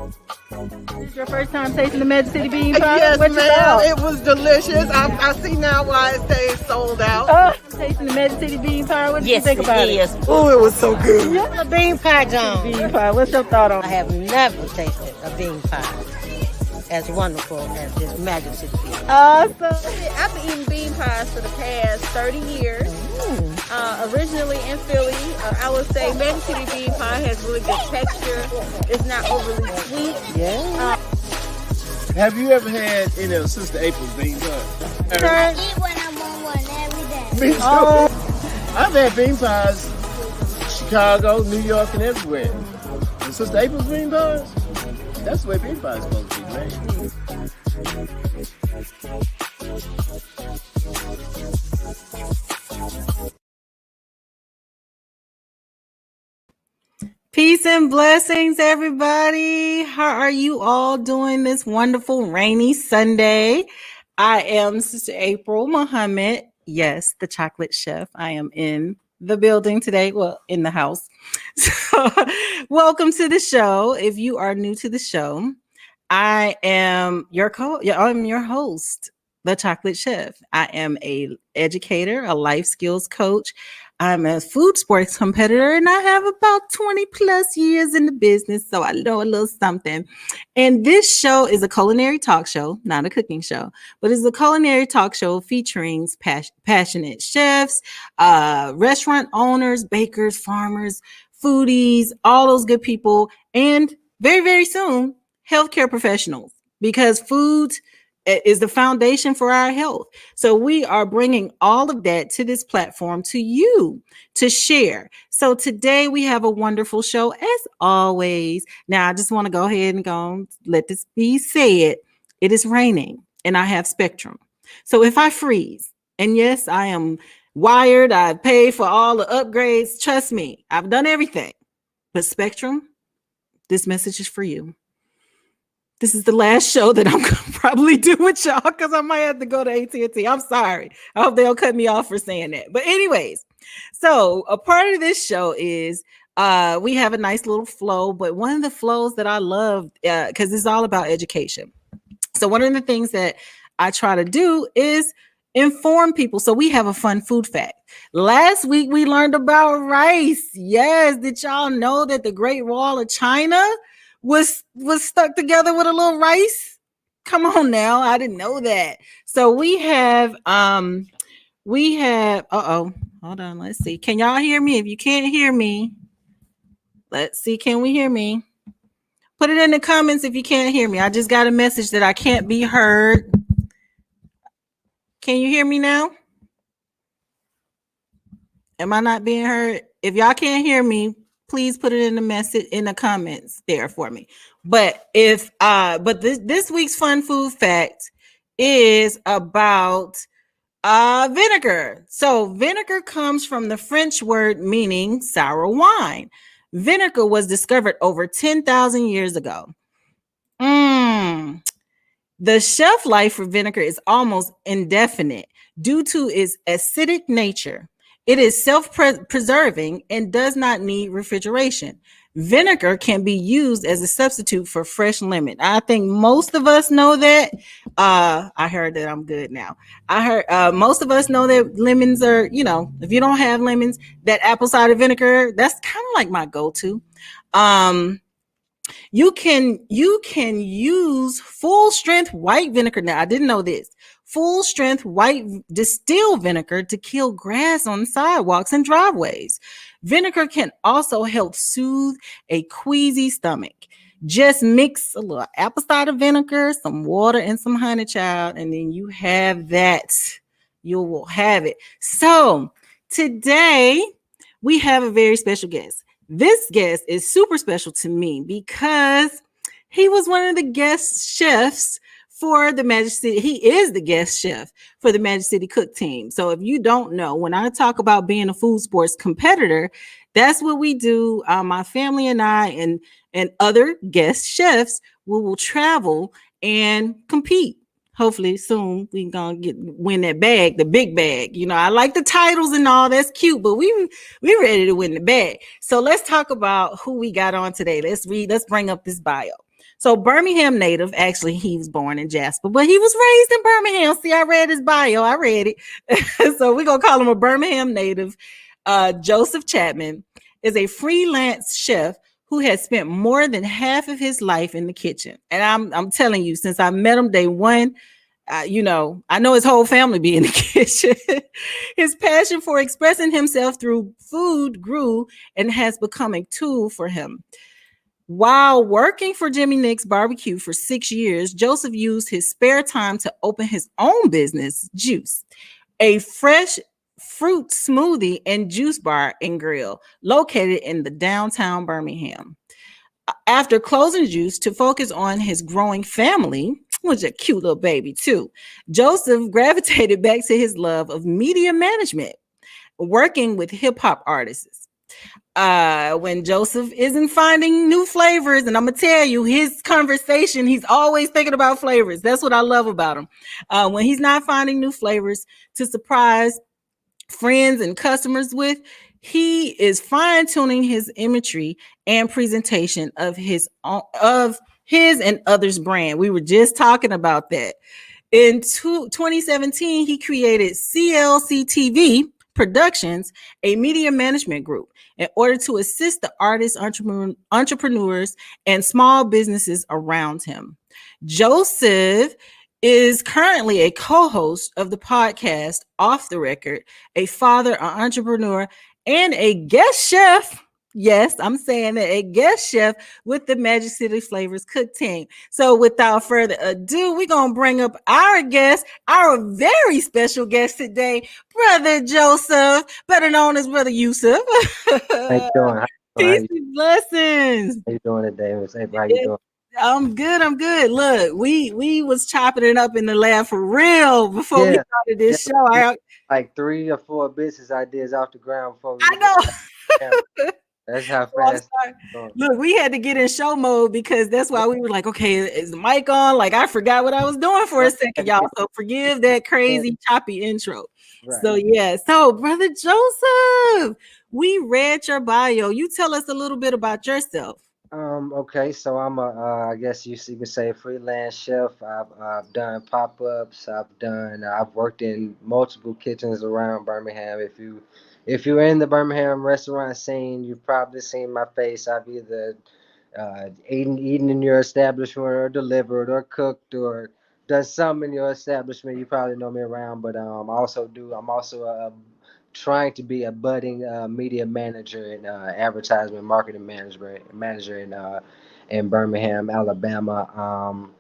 This is your first time tasting the Magic City bean pie? Yes, What you ma'am. thought? It was delicious. I see now why it stays sold out. Tasting the Magic City bean pie. What did you think about it? Oh, it was so good. A bean pie, John. Bean pie. What's your thought on I it? have never tasted a bean pie as wonderful as this Magic City bean. Awesome. I've been eating bean pies for the past 30 years. Originally in Philly, I would say Magic City bean pie has really good texture. It's not overly sweet. Yeah. Have you ever had any of Sister April's bean pie? I eat when I'm on one every day. Me too. I've had bean pies Chicago, New York, and everywhere. And Sister April's bean pies, that's the way bean pies supposed to be made. Peace and blessings, everybody. How are you all doing this wonderful rainy Sunday? I am Sister April Muhammad. Yes, the chocolate chef. I am in the building today. Well, in the house. So, welcome to the show. If you are new to the show, I am I'm your host, the chocolate chef. I am a educator, a life skills coach. I'm a food sports competitor, and I have about 20 plus years in the business, so I know a little something. And this show is a culinary talk show, not a cooking show, but it's a culinary talk show featuring passionate chefs, restaurant owners, bakers, farmers, foodies, all those good people, and very, very soon, healthcare professionals, because food is the foundation for our health. So we are bringing all of that to this platform to you to share. So today we have a wonderful show as always. Now I just want to go ahead and let this be said. It is raining and I have Spectrum. So if I freeze, and yes, I am wired, I paid for all the upgrades. Trust me, I've done everything. But Spectrum, this message is for you. This is the last show that I'm going to probably do with y'all because I might have to go to AT&T. I'm sorry. I hope they don't cut me off for saying that. But anyways, so a part of this show is we have a nice little flow. But one of the flows that I love, because it's all about education. So one of the things that I try to do is inform people. So we have a fun food fact. Last week, we learned about rice. Yes. Did y'all know that the Great Wall of China was stuck together with a little rice? Come on now, I didn't know that. So we have hold on, let's see. Can y'all hear me? If you can't hear me, let's see, can we hear me? Put it in the comments if you can't hear me. I just got a message that I can't be heard. Can you hear me now? Am I not being heard? If y'all can't hear me, please put it in the message in the comments there for me. But this week's fun food fact is about vinegar. So vinegar comes from the French word meaning sour wine. Vinegar was discovered over 10,000 years ago. The shelf life for vinegar is almost indefinite due to its acidic nature. It is self-preserving and does not need refrigeration. Vinegar can be used as a substitute for fresh lemon. I think most of us know that. I heard that I'm good now. I heard most of us know that lemons are, if you don't have lemons, that apple cider vinegar, that's kind of like my go-to. You can use full strength white vinegar. Now, I didn't know this. Full strength white distilled vinegar to kill grass on sidewalks and driveways. Vinegar can also help soothe a queasy stomach. Just mix a little apple cider vinegar, some water, and some honey, child, and then you have that. You will have it. So today we have a very special guest. This guest is super special to me because he was one of the guest chefs for the Magic City. He is the guest chef for the Magic City Cook Team. So if you don't know, when I talk about being a food sports competitor, that's what we do. My family and I and other guest chefs will travel and compete. Hopefully soon we gonna win that bag, the big bag. I like the titles and all, that's cute, but we ready to win the bag. So let's talk about who we got on today. Let's bring up this bio. So Birmingham native, actually, he was born in Jasper, but he was raised in Birmingham. See, I read his bio. I read it. So we're going to call him a Birmingham native. Joseph Chapman is a freelance chef who has spent more than half of his life in the kitchen. And I'm telling you, since I met him day one, I know his whole family be in the kitchen. His passion for expressing himself through food grew and has become a tool for him. While working for Jimmy Nick's Barbecue for 6 years, Joseph used his spare time to open his own business, Juice, a fresh fruit smoothie and juice bar and grill located in the downtown Birmingham. After closing Juice to focus on his growing family, which is a cute little baby too, Joseph gravitated back to his love of media management, working with hip hop artists. When Joseph isn't finding new flavors, and I'm gonna tell you, his conversation, he's always thinking about flavors. That's what I love about him. When he's not finding new flavors to surprise friends and customers with, he is fine-tuning his imagery and presentation of his and others' brand. We were just talking about that. In 2017, he created CLC TV Productions, a media management group, in order to assist the artists, entrepreneurs, and small businesses around him. Joseph is currently a co-host of the podcast Off the Record, a father, an entrepreneur, and a guest chef. Yes, I'm saying that, a guest chef with the Magic City Flavors Cook team. So without further ado, we're going to bring up our guest, our very special guest today, Brother Joseph, better known as Brother Yusuf. How you doing? Peace and blessings. How you doing today? How you doing? I'm good. Look, we was chopping it up in the lab for real before we started this show. Like 3 or 4 business ideas off the ground before we I know. That's how fast. Look, we had to get in show mode because that's why we were like, okay, is the mic on? Like, I forgot what I was doing for a second, y'all. So forgive that crazy choppy intro. Right. So yeah. So Brother Joseph, we read your bio. You tell us a little bit about yourself. Okay, so I'm I guess you can say a freelance chef. I've done pop-ups. I've worked in multiple kitchens around Birmingham. If you're in the Birmingham restaurant scene, you've probably seen my face. I've either eaten in your establishment, or delivered, or cooked, or done something in your establishment. You probably know me around, but I'm also trying to be a budding media manager and advertisement marketing manager in Birmingham, Alabama.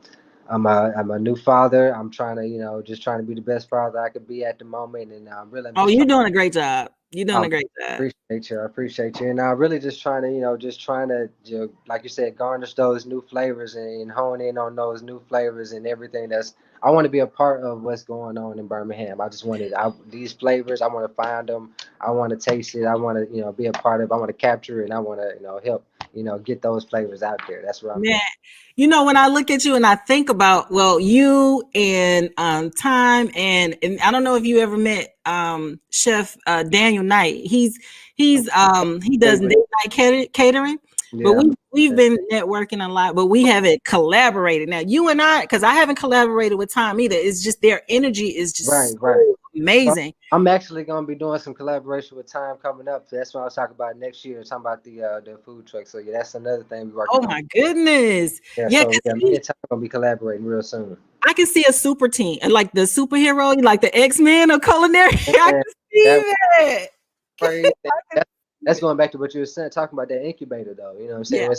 I'm a new father. I'm trying to just trying to be the best father I could be at the moment, and really. You're doing a great job. You're doing a great job. I appreciate you, and I'm really just trying to like you said, garnish those new flavors and hone in on those new flavors and everything I want to be a part of what's going on in Birmingham. I just wanted these flavors. I want to find them. I want to taste it. I want to be a part of it. I want to capture it. And I want to help get those flavors out there. That's what I'm doing. When I look at you and I think about you and Time and I don't know if you ever met Chef Daniel Knight. He does late night catering. Yeah. But we've been networking a lot, but we haven't collaborated. Now you and I, because I haven't collaborated with Tom either. It's just their energy is just amazing. I'm actually going to be doing some collaboration with Time coming up. So that's what I was talking about next year. Talking about the food truck. So yeah, that's another thing we're working on. Oh my goodness! Yeah, me and Time going to be collaborating real soon. I can see a super team, like the superhero, like the X-Men or Culinary. Yeah, I can see that. That's going back to what you were saying, talking about that incubator, though. You know what I'm saying? Yeah.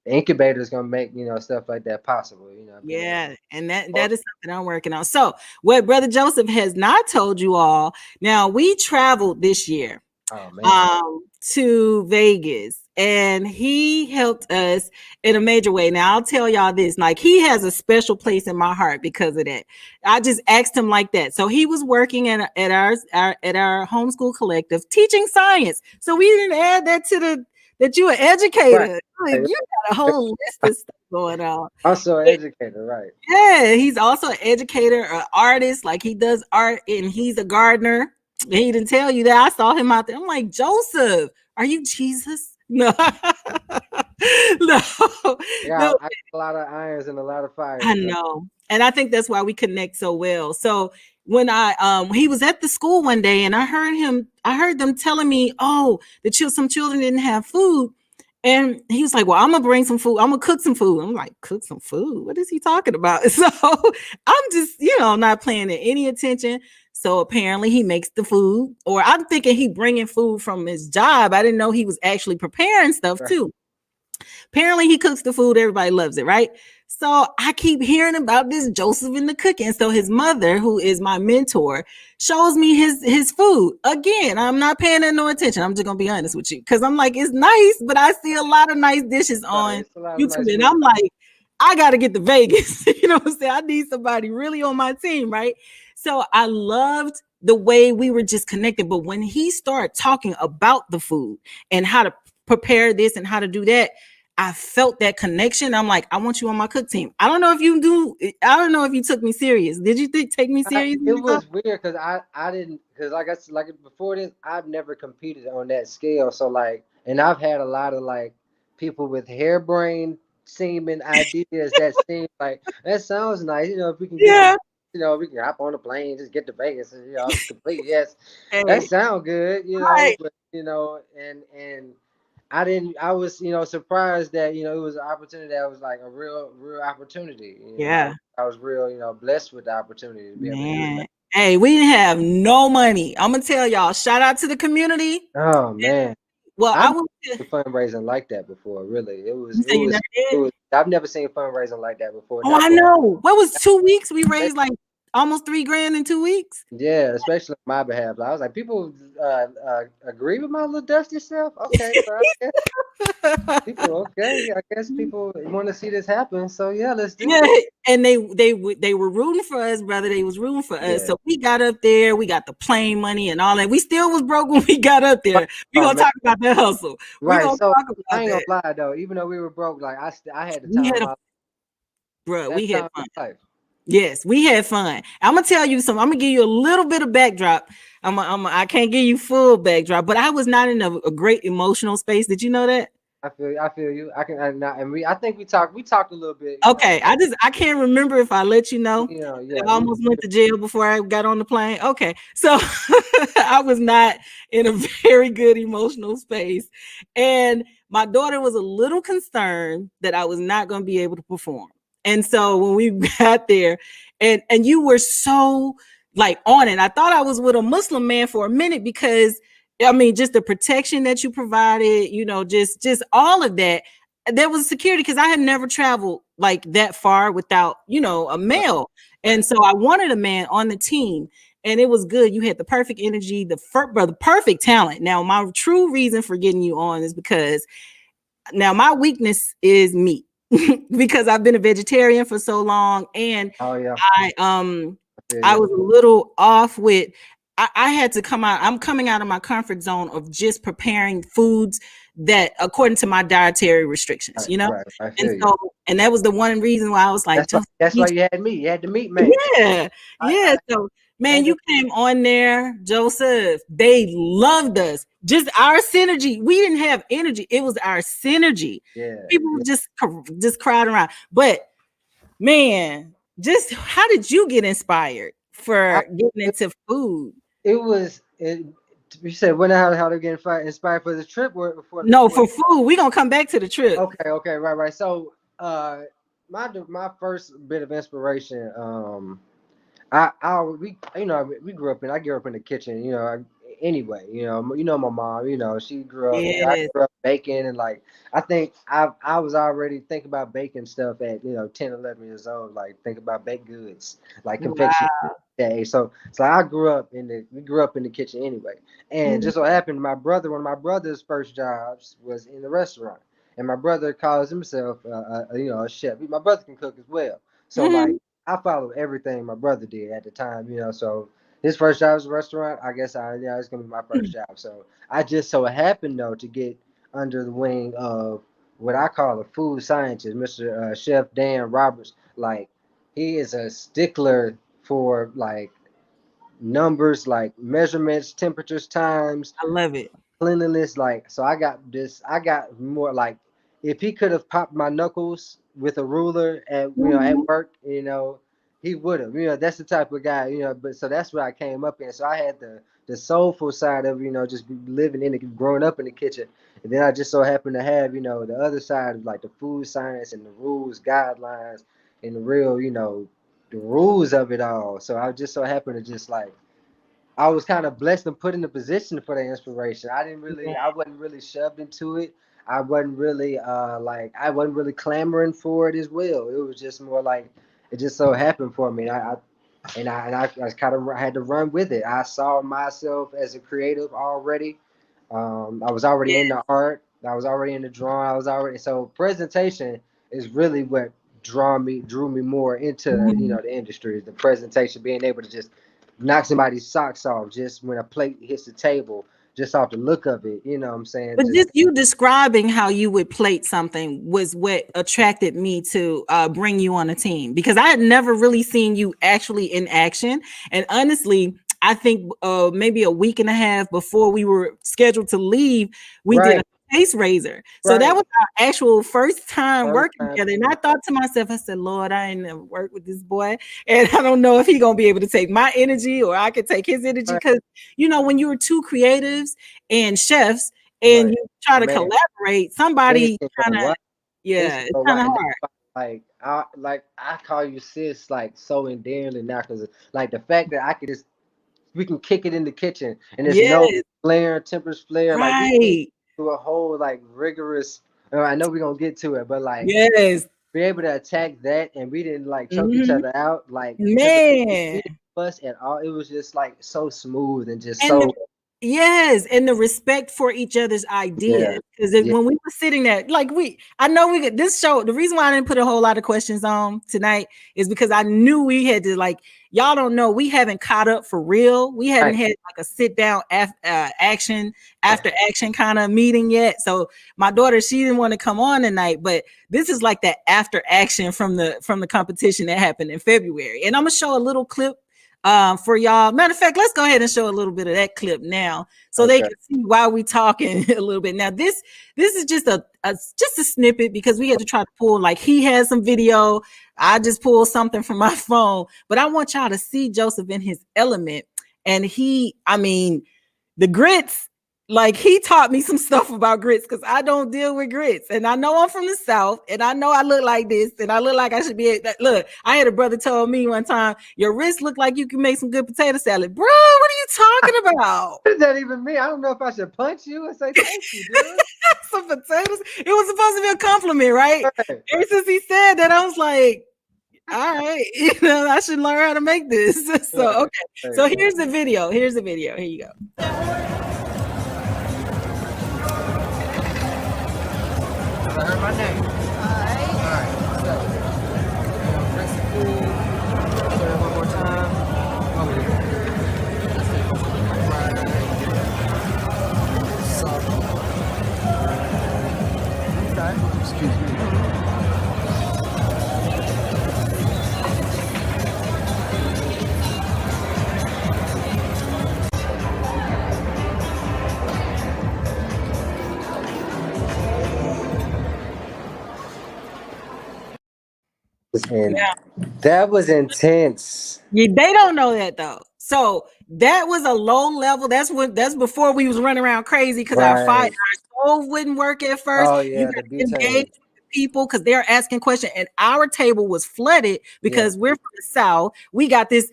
The incubator is going to make, stuff like that possible. Yeah, and that is something I'm working on. So what Brother Joseph has not told you all, now we traveled this year to Vegas, and he helped us in a major way. Now I'll tell y'all this, like he has a special place in my heart because of that. I just asked him like that. So he was working at our homeschool collective teaching science. So we didn't add that to that you're an educator. Right. Like, you got a whole list of stuff going on. Also an educator, right? Yeah, he's also an educator, an artist. Like he does art, and he's a gardener. He didn't tell you that. I saw him out there. I'm like, Joseph, are you Jesus? No. Yeah, I got a lot of irons and a lot of I fires. know. And I think that's why we connect so well. So when he was at the school one day and I heard them telling me, oh, some children didn't have food. And he was like, well, I'm gonna bring some food. I'm gonna cook some food. I'm like, cook some food? What is he talking about? So I'm just, not paying it any attention. So apparently he makes the food, or I'm thinking he bringing food from his job. I didn't know he was actually preparing stuff Right. too. Apparently, he cooks the food. Everybody loves it, right? So I keep hearing about this Joseph in the cooking. So his mother, who is my mentor, shows me his food. Again, I'm not paying that no attention. I'm just gonna be honest with you, because I'm like, it's nice, but I see a lot of nice dishes Right, on it's a lot of YouTube, nice and food. I'm like, I gotta get to Vegas. You know what I'm saying? I need somebody really on my team, right? So I loved the way we were just connected. But when he started talking about the food and how to prepare this and how to do that, I felt that connection. I'm like, I want you on my cook team. I don't know if you do. I don't know if you took me serious. Did you take me serious? It was weird because I didn't, because like I said, like before this, I've never competed on that scale. So like, and I've had a lot of like people with harebrained seeming ideas that seem like that sounds nice. If we can get to, Yeah. we can hop on a plane, just get to Vegas, and complete. Yes, that Hey, sounds good. right. But and I didn't. I was, surprised that it was an opportunity that was like a real opportunity. Yeah, I was real, blessed with the opportunity to be able to do man. that. Hey, we didn't have no money. I'm gonna tell y'all. Shout out to the community. Oh man, Well, I I've was. never seen fundraising like that before. Really, it was, You it say you was, never did? it was. I've never seen fundraising like that before. Oh, Not I for know. What was 2 weeks? We raised like almost $3,000 in 2 weeks. yeah, especially on my behalf. I was like, people agree with my little dusty self. Okay, so I guess people. Okay, I guess people want to see this happen. So yeah, let's do Yeah, it. and they were rooting for us, brother. They was rooting for us. Yeah. So we got up there. We got the plane money and all that. We still was broke when we got up there. We Oh gonna man. talk about that hustle. We Right. gonna So talk I about ain't that, gonna lie though. Even though we were broke, like I had the we time had of a my bro. that We had time of fun. my life. Yes, we had fun. I'm gonna tell you something. I'm gonna give you a little bit of backdrop. I can't give you full backdrop, but I was not in a great emotional space. Did you know that? I feel you. I can and I think we talked a little bit. Okay, I can't remember if I let you know. Yeah, I almost went to jail before I got on the plane. Okay, so I was not in a very good emotional space, and my daughter was a little concerned that I was not going to be able to perform. And so when we got there, and you were so like on it, I thought I was with a Muslim man for a minute because I mean, just the protection that you provided, just all of that. There was security because I had never traveled like that far without, a male. And right. so I wanted a man on the team. And it was good. You had the perfect energy, the perfect talent. Now, my true reason for getting you on is because now my weakness is meat because I've been a vegetarian for so long, and Oh yeah, I um I feel I you. was a little off with I had to come out. I'm coming out of my comfort zone of just preparing foods that according to my dietary restrictions, Right, right. I And feel you. so and that was the one reason why I was like, just That's why you had me. You had the meat man. yeah, I yeah. So, man, ain't you came on there, Joseph. They loved us. Just our synergy. We didn't have energy. It was our synergy. yeah, People yeah. were just crowding around. But man, just how did you get inspired I, for getting it, into food? it was it. You said when how to get inspired for the trip or No, for for food. We're gonna come back to the trip. okay, right. So my first bit of inspiration, we grew up I grew up in the kitchen, anyway, my mom, she grew up, I Yes. grew up baking, and like, I think I was already thinking about baking stuff at, 10, 11 years old, like think about baked goods, like confection. Wow. Yeah, so we grew up in the kitchen anyway, and Mhm. just so happened, one of my brother's first jobs was in the restaurant, and my brother calls himself, a chef. My brother can cook as well, so like Mhm. I followed everything my brother did at the time, So his first job was a restaurant. I guess it's gonna be my first job. So I just so happened though to get under the wing of what I call a food scientist, Mr. Chef Dan Roberts. Like he is a stickler for like numbers, like measurements, temperatures, times, I love it. cleanliness. Like so, I got more like if he could have popped my knuckles with a ruler at at Mhm. work, he would have. That's the type of guy, but so that's what I came up in. So I had the soulful side of, just living in it, growing up in the kitchen. And then I just so happened to have, the other side of like the food science and the rules, guidelines, and the real, the rules of it all. So I just so happened to just like I was kind of blessed and put in the position for the inspiration. I wasn't really shoved into it. I wasn't really clamoring for it as well. It was just more like it just so happened for me. I kind of had to run with it. I saw myself as a creative already. I was already in the art. I was already in the drawing. I was already so presentation is really what drew me more into Mhm. the industry. The presentation, being able to just knock somebody's socks off just when a plate hits the table, just off the look of it. You know what I'm saying? But Just just you describing how you would plate something was what attracted me to bring you on a team, because I had never really seen you actually in action. And honestly, I think maybe a week and a half before we were scheduled to leave, we did a right, face raiser. So that right. was our actual first time First working time together. And I together. thought to myself, I said, Lord, I ain't never worked with this boy. And I don't know if he gonna be able to take my energy or I could take his energy. Right, Because when you were two creatives and chefs, and right. you try to Man, collaborate, things somebody can go kind of, right. Things yeah, can it's go kind right, of and hard. that's why, I call you sis like so endearingly now because like the fact that I could just we can kick it in the kitchen and there's no Yes, flare, tempers flare. Like we can right. do a whole like rigorous. I know we're gonna get to it, but like Yes. be able to attack that and we didn't like choke each Mhm. other out like because Man. we didn't fuss at all. It was just like so smooth and just And so yes, and the respect for each other's yeah, ideas. Because yeah, when we were sitting there, like I know we could this show. The reason why I didn't put a whole lot of questions on tonight is because I knew we had to like y'all don't know we haven't caught up for real. We hadn't right, had like a sit down action after action kind of meeting yet. So my daughter she didn't want to come on tonight, but this is like that after action from the competition that happened in February, and I'm gonna show a little clip for y'all. Matter of fact, let's go ahead and show a little bit of that clip now so they okay, can see why we talking a little bit. Now, this is just a snippet because we had to try to pull like he has some video. I just pulled something from my phone, but I want y'all to see Joseph in his element. And I mean, the grits, like he taught me some stuff about grits because I don't deal with grits. And I know I'm from the South and I know I look like this and I look like I should be. Look, I had a brother told me one time, your wrist look like you can make some good potato salad. Bro, what are you talking about? what does that even mean? I don't know if I should punch you and say thank you, dude. Some potatoes. It was supposed to be a compliment, right? Right, Ever since he said that, I was like, all right, I should learn how to make this. So, right, okay. So right. here's the video. Here's the video. Here you go. I heard my name. All right. So, recipe. Say it one more time. Oh, yeah. Salt. Okay. Excuse me. And that was intense. Yeah, they don't know that though. So that was a low level. That's before we was running around crazy because our Right. stove wouldn't work at first. Oh You yeah, got the to engage butane. with people because they're asking questions, and our table was flooded Yeah. because we're from the South. We got this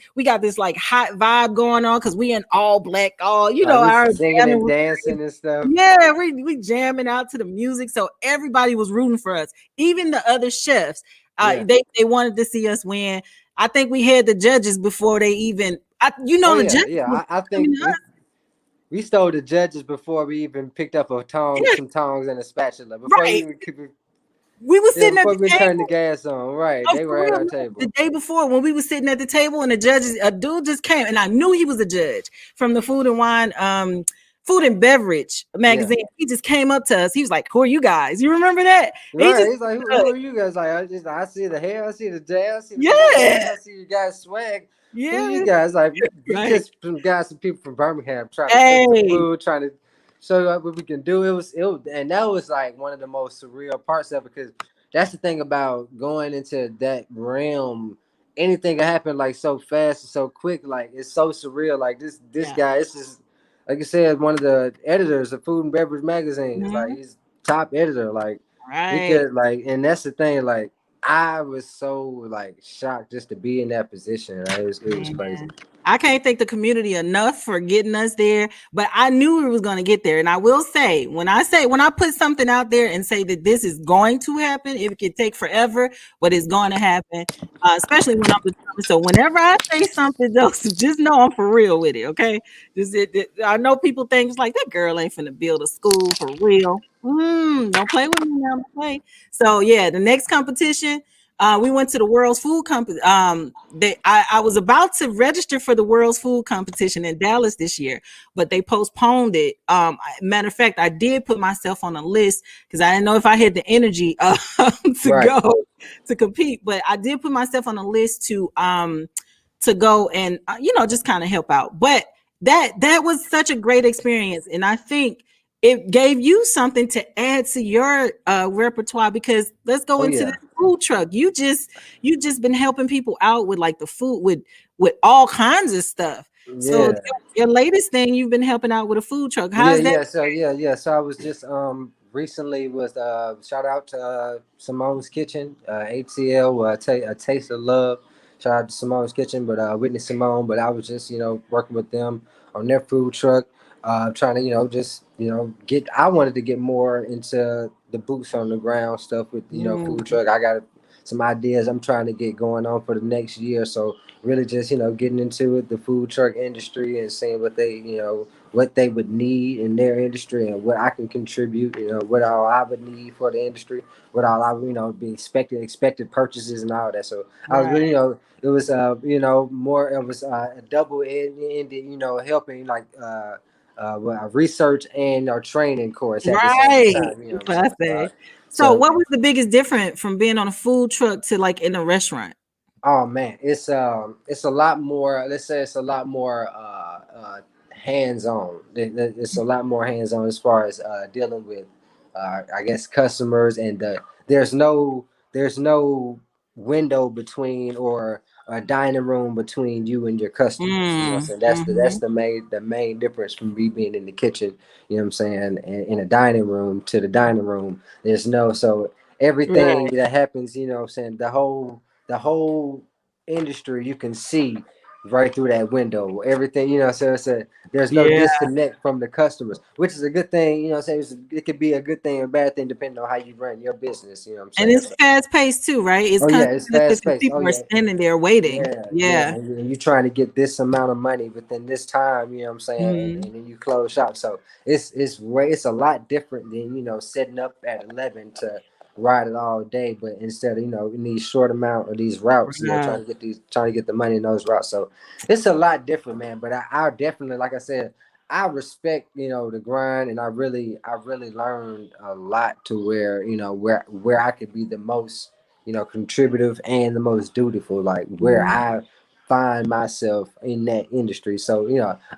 like hot vibe going on because we in all black, all Like we our singing jamming and was dancing and stuff. yeah, we jamming out to the music. So everybody was rooting for us. Even the other chefs, Yeah. they wanted to see us win. I think we had the judges before they even Oh the yeah, judges yeah. was I coming think to us. we stole the judges before we even picked up Yeah, some tongs and a spatula. Before we right. even We was yeah, sitting at before the we turned the table. gas on. Right. Oh, They for were at real. our Man. The table. day before, when we was sitting at the table and the judges, a dude just came, and I knew he was a judge from the Food and Beverage Yeah. magazine. He just came up to us. He was like, "Who are you guys?" You remember that? He Right. just He's like, who are you guys? Like, I see the hair, I see the jazz, I see the yeah, bandana, I see you guys swag. Who yeah, you guys? Like, we right. just some guys, some people from Birmingham trying to cook some Hey, food, show you what we can do. And that was like one of the most surreal parts of it, because that's the thing about going into that realm. Anything can happen like so fast and so quick. Like it's so surreal. Like this Yeah. guy, this is like I said, one of the editors of Food and Beverage magazine. It's like Mhm. he's top editor. Like he Right. could like, and that's the thing. Like I was so like shocked just to be in that position. Like, it was crazy. Man, I can't thank the community enough for getting us there, but I knew we was going to get there. And I will say, when I put something out there and say that this is going to happen, it could take forever, but it's going to happen. Especially when I'm determined. So whenever I say something, Joseph, just know I'm for real with it. Okay, I know people think it's like that girl ain't finna build a school for real. Don't play with me now. Don't play. So yeah, the next competition. We went to the World's Food Competition. I was about to register for the World's Food Competition in Dallas this year, but they postponed it. Matter of fact, I did put myself on a list because I didn't know if I had the energy to Right. go to compete, but I did put myself on a list to go and just kind of help out. But that was such a great experience, and I think it gave you something to add to your repertoire, because let's go Oh into the yeah. food truck. You just been helping people out with like the food with all kinds of stuff. So Yeah. your latest thing, you've been helping out with a food truck. Yeah, How's that? yeah. So yeah. So I was just recently was shout out to Simone's Kitchen, ATL, a taste of love. Shout out to Simone's Kitchen, but Whitney Simone. But I was just working with them on their food truck, trying to just get. I wanted to get more into the boots on the ground stuff with food Mm, truck. I got some ideas I'm trying to get going on for the next year. So really just getting into it, the food truck industry, and seeing what they would need in their industry and what I can contribute, what all I would need for the industry, what all I, be expected purchases and all that. So I was really, right, it was, more, it was a double ended, helping like, a research and a training course at the same right. time, That's what I'm what I saying? say. So, So what was the biggest difference from being on a food truck to like in a restaurant? Oh man, it's a lot more. Let's say it's a lot more hands on. It's a lot more hands on as far as dealing with, I guess, customers, and there's no window between, or a dining room between you and your customers. So that's Mhm. the main difference from me being in the kitchen. You know what I'm saying? And in a dining room to the dining room, there's no so everything Right, that happens. What I'm saying, the whole industry you can see right through that window. Everything, so there's no yeah. disconnect from the customers, which is a good thing. It could be a good thing or bad thing depending on how you run your business. You know what I'm And saying? it's fast paced too, right? It's Oh kind yeah, of it's competitive fast because paced. Oh people are yeah, standing there waiting. yeah. Yeah. And you're trying to get this amount of money within this time. You know what I'm saying? And, Mhm. and then you close shop. So it's a lot different than setting up at 11 to ride it all day. But instead of in these short amount of these routes, Right. trying to get the money in those routes. So it's a lot different, man. But I definitely, like I said, I respect the grind, and I really learned a lot to where where I could be the most contributive and the most dutiful, like where Mhm. I find myself in that industry. So,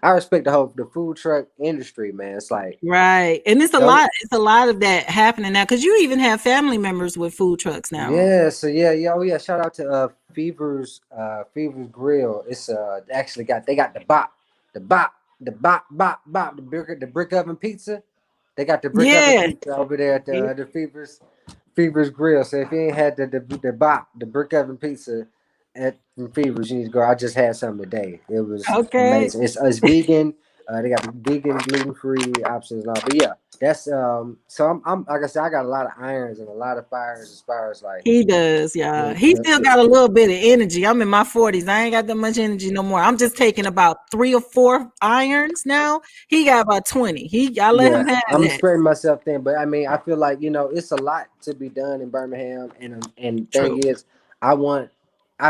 I respect the food truck industry, man. It's like, Right. And it's a don't, lot. It's a lot of that happening now because you even have family members with food trucks now. yeah. So yeah. Oh yeah. Shout out to Fever's Grill. It's actually they got the brick oven pizza. They got the brick oven Yeah. pizza over there at the Fever's Grill. So if you ain't had the brick oven pizza at Fever's, you need to go. I just had some today. It was Okay. amazing. It's vegan. They got vegan, gluten free options and all. But yeah, that's so I'm like I said, I got a lot of irons and a lot of fires as far as like He does, yeah. the He the, still the got a little bit of energy. I'm in my 40s. I ain't got that much energy no more. I'm just taking about 3 or 4 irons now. He got about 20. I let Yeah, him have I'm that. spreading myself thin, but I mean, I feel like it's a lot to be done in Birmingham, and thing True. is, I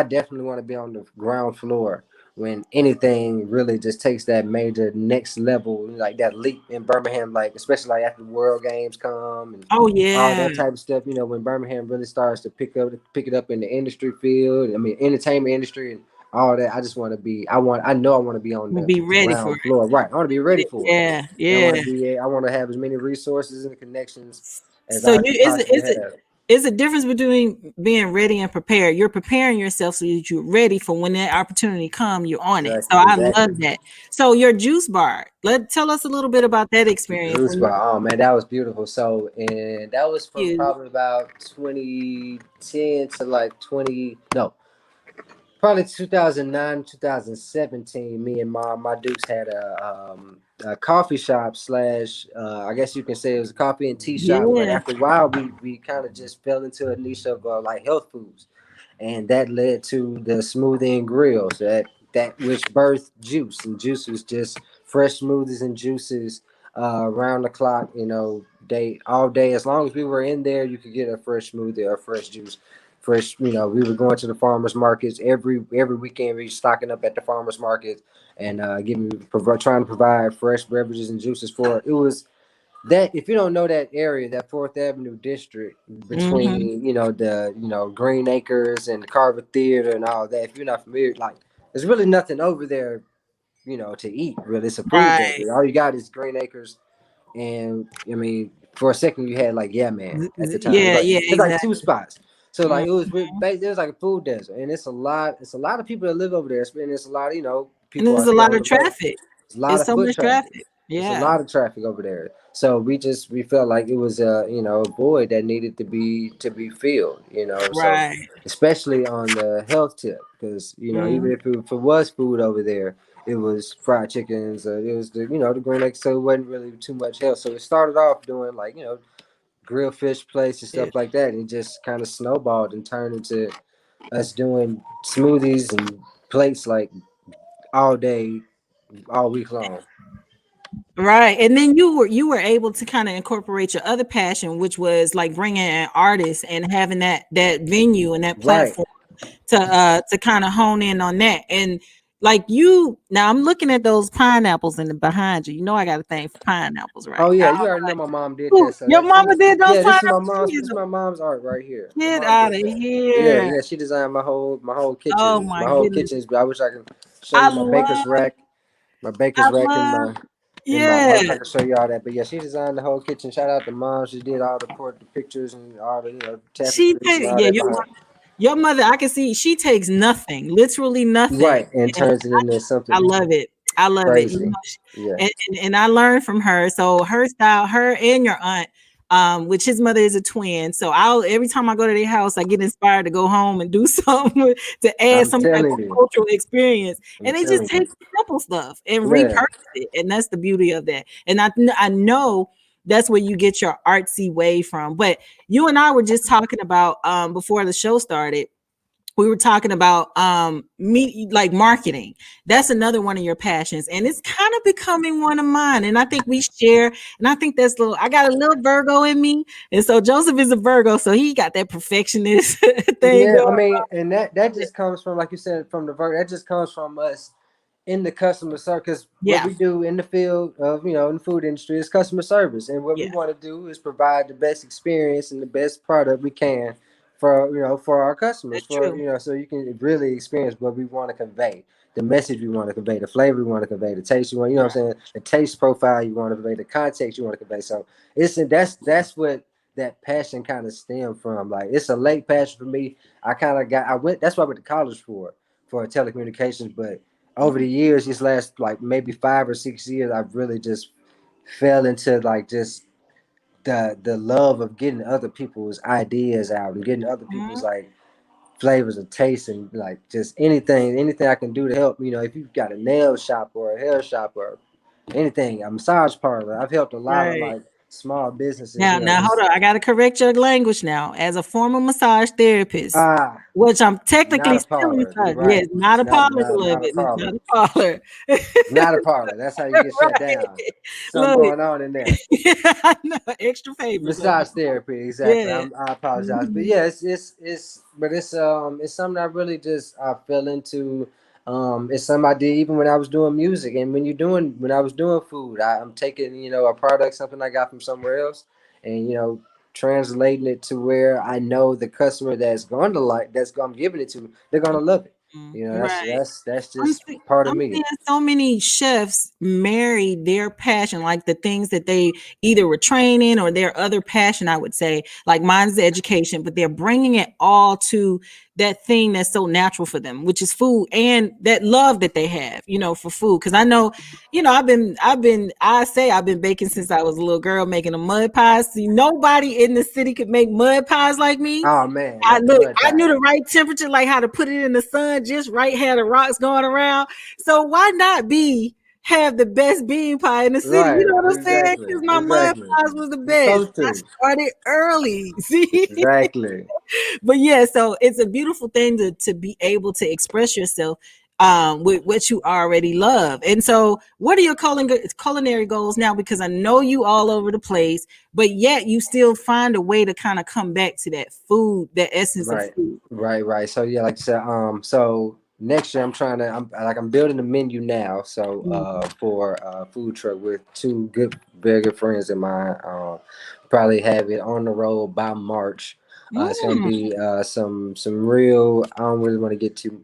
definitely want to be on the ground floor when anything really just takes that major next level, like that leap in Birmingham, like especially like after the World Games come and Oh all yeah. that type of stuff. When Birmingham really starts to pick it up in the industry field, I mean, entertainment industry and all that. I just want to be. I know I want to be on We'll the be ready for ground floor. Right. I want to be ready it. for it. Yeah, And I want yeah. to be. I want to have as many resources and connections as So I you could is it possibly is it have. is a difference between being ready and prepared. You're preparing yourself so that you're ready for when that opportunity come, you're on it. So Exactly. I Exactly. love that. So your juice bar. Tell us a little bit about that experience Juice when you bar. Oh man, that was beautiful. So, and that was from you probably about 2010 to like 20. No, probably 2009, 2017. Me and my Dukes had a coffee shop slash. I guess you can say it was a coffee and tea shop. But yeah. after a while, we kind of just fell into a niche of like health foods, and that led to the smoothie and grills that which birthed juice, and juice was just fresh smoothies and juices around the clock, day all day. As long as we were in there, you could get a fresh smoothie or a fresh juice. Fresh, we were going to the farmers markets every weekend. We were stocking up at the farmers markets and trying to provide fresh beverages and juices for it. It was that if you don't know that area, that Fourth Avenue district Hmm. between the Green Acres and the Carver Theater and all that, if you're not familiar, like there's really nothing over there, to eat. Really, it's a food Right. desert. All you got is Green Acres, and I mean, for a second you had like Yeah Man at the time. Yeah, yeah, It's like two exactly. spots. So Mhm. like it was like a food desert, and it's a lot. It's a lot of people that live over there, and it's a lot. And People there's are a there lot on of the boat. traffic. It's a lot It's of so foot much traffic. traffic. There's a Yeah. lot of traffic over there. So we felt like it was a void that needed to be filled. So Right. especially on the health tip, because even Mm, if it was food over there, it was fried chickens. It was the Green Lake, so it wasn't really too much health. So it started off doing like grilled fish plates and yeah. stuff like that, and it just kind of snowballed and turned into us doing smoothies and plates like all day, all week long. Right. And then you were able to kind of incorporate your other passion, which was like bringing in artists and having that venue and that Right. platform to kind of hone in on that. And like you now I'm looking at those pineapples in the behind you. You know I got a thing for pineapples, Oh right? yeah, you already know my mom did Ooh, that. So your that mama she's did those yeah, this is my pineapples. mom's. This is my mom's art right here. My Get mom out did of that. Yeah, here. yeah. She designed my whole Oh kitchen, my my whole goodness. kitchens. But I wish I could show I you my baker's love, rack, my I baker's rack love, I yeah. wish I could show you all that. But yeah, she designed the whole kitchen. Shout out to mom. She did all the pictures and all the She tapestries and takes all yeah, that behind. your mother, I can see she takes nothing, literally nothing. Right, and And turns it into I something love it. I love it. crazy. Yeah, And I learned from her. So her style, her and your aunt, which his mother is a twin. So I'll every time I go to their house, I get inspired to go home and do something to add I'm some type telling of you. cultural experience. I'm And they just telling you. take simple stuff and Yeah. repurpose it. And that's the beauty of that. And I know that's where you get your artsy way from. But you and I were just talking about before the show started, we were talking about me like marketing. That's another one of your passions, and it's kind of becoming one of mine. And I think we share, and I think that's little, I got a little Virgo in me, and so Joseph is a Virgo, so he got that perfectionist thing Yeah, I going. mean, and that just comes from, like you said, from the vert. That just comes from us in the customer service. Because what Yeah, we do in the field of, in the food industry is customer service, and what we yeah, want to do is provide the best experience and the best product we can for our customers, that's true. so you can really experience what we want to convey, the message we want to convey, the flavor we want to convey, the taste you want, what I'm saying, the taste profile you want to convey, the context you want to convey. So that's what that passion kind of stemmed from. Like it's a late passion for me. I went. That's what I went to college for telecommunications. But over the years, these last like maybe 5 or 6 years, I've really just fell into like just the love of getting other people's ideas out and getting other people's Mhm. like flavors and tastes and like just anything I can do to help. If you've got a nail shop or a hair shop or anything, a massage parlor, I've helped a lot of Right. like small businesses. Now, hold Just on. I got to correct your language now. As a former massage therapist, ah. which I'm Not technically a still in parlor. You're touch. Yes, right. not It's a not parlor, not not a beloved. It's not parlor. a parlor. It's not a parlor. That's how you get shut Right. down. Something Look, going on in there. I know, extra favors. Massage therapy, exactly. Yeah. I apologize, but Mhm. yeah, it's something I really just I fell into. It's something I did even when I was doing music, and when I was doing food, I'm taking a product, something I got from somewhere else, and translating it to where I know the customer that's going to like, I'm giving it to, they're gonna love it. You know, Right. that's I'm just see part of I'm me. seeing so many chefs marry their passion, like the things that they either were training or their other passion, I would say. Like mine's the education, but they're bringing it all to that thing that's so natural for them, which is food and that love that they have, for food. Because I know, I've been baking since I was a little girl, making a mud pies. See, nobody in the city could make mud pies like me. Oh man, that mud I knew pie. the right temperature, like how to put it in the sun, just right, had the rocks going around. So why not have the best bean pie in the city? You Right, know what I'm saying? exactly, Because my mud exactly. pies was the You're best. supposed I to. started early. See? Exactly. But yeah, so it's a beautiful thing to be able to express yourself with what you already love. And so what are your culinary goals now? Because I know you all over the place, but yet you still find a way to kind of come back to that food, that essence of Right, food. right. So yeah, like I said, so next year I'm building a menu now. So for food truck with two very good friends of mine. Probably have it on the road by March. It's gonna Mm, be some real. I don't really want to get too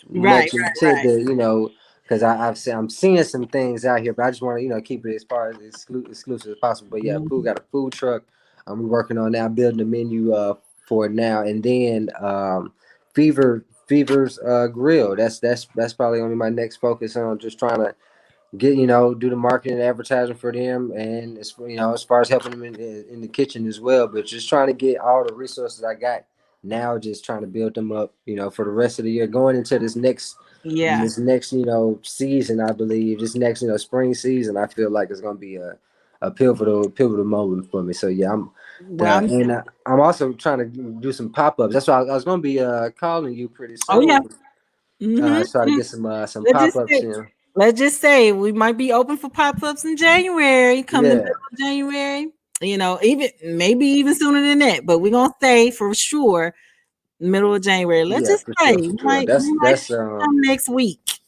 right, much into because I'm seeing some things out here, but I just want to keep it as far as exclusive as possible. But yeah, mhm. got a food truck. We're working on now building a menu for now, and then Fever's grill. That's probably gonna be my next focus on just trying to get do the marketing and advertising for them, and as far as helping them in the kitchen as well. But just trying to get all the resources I got now, just trying to build them up, for the rest of the year, going into Yeah. this next season. I believe this next spring season. I feel like it's gonna be a pivotal moment for me. So yeah, Well, I'm also trying to do some pop ups. That's why I was gonna be calling you pretty oh yeah. soon. hmm Try to get some Let's pop just ups say, in. we might be open for pop-ups in January. Come the middle Yeah. of January. Even maybe even sooner than that. But we're gonna say for sure middle of January. Let's Yeah, just for say sure, for sure. we might That's see some next week.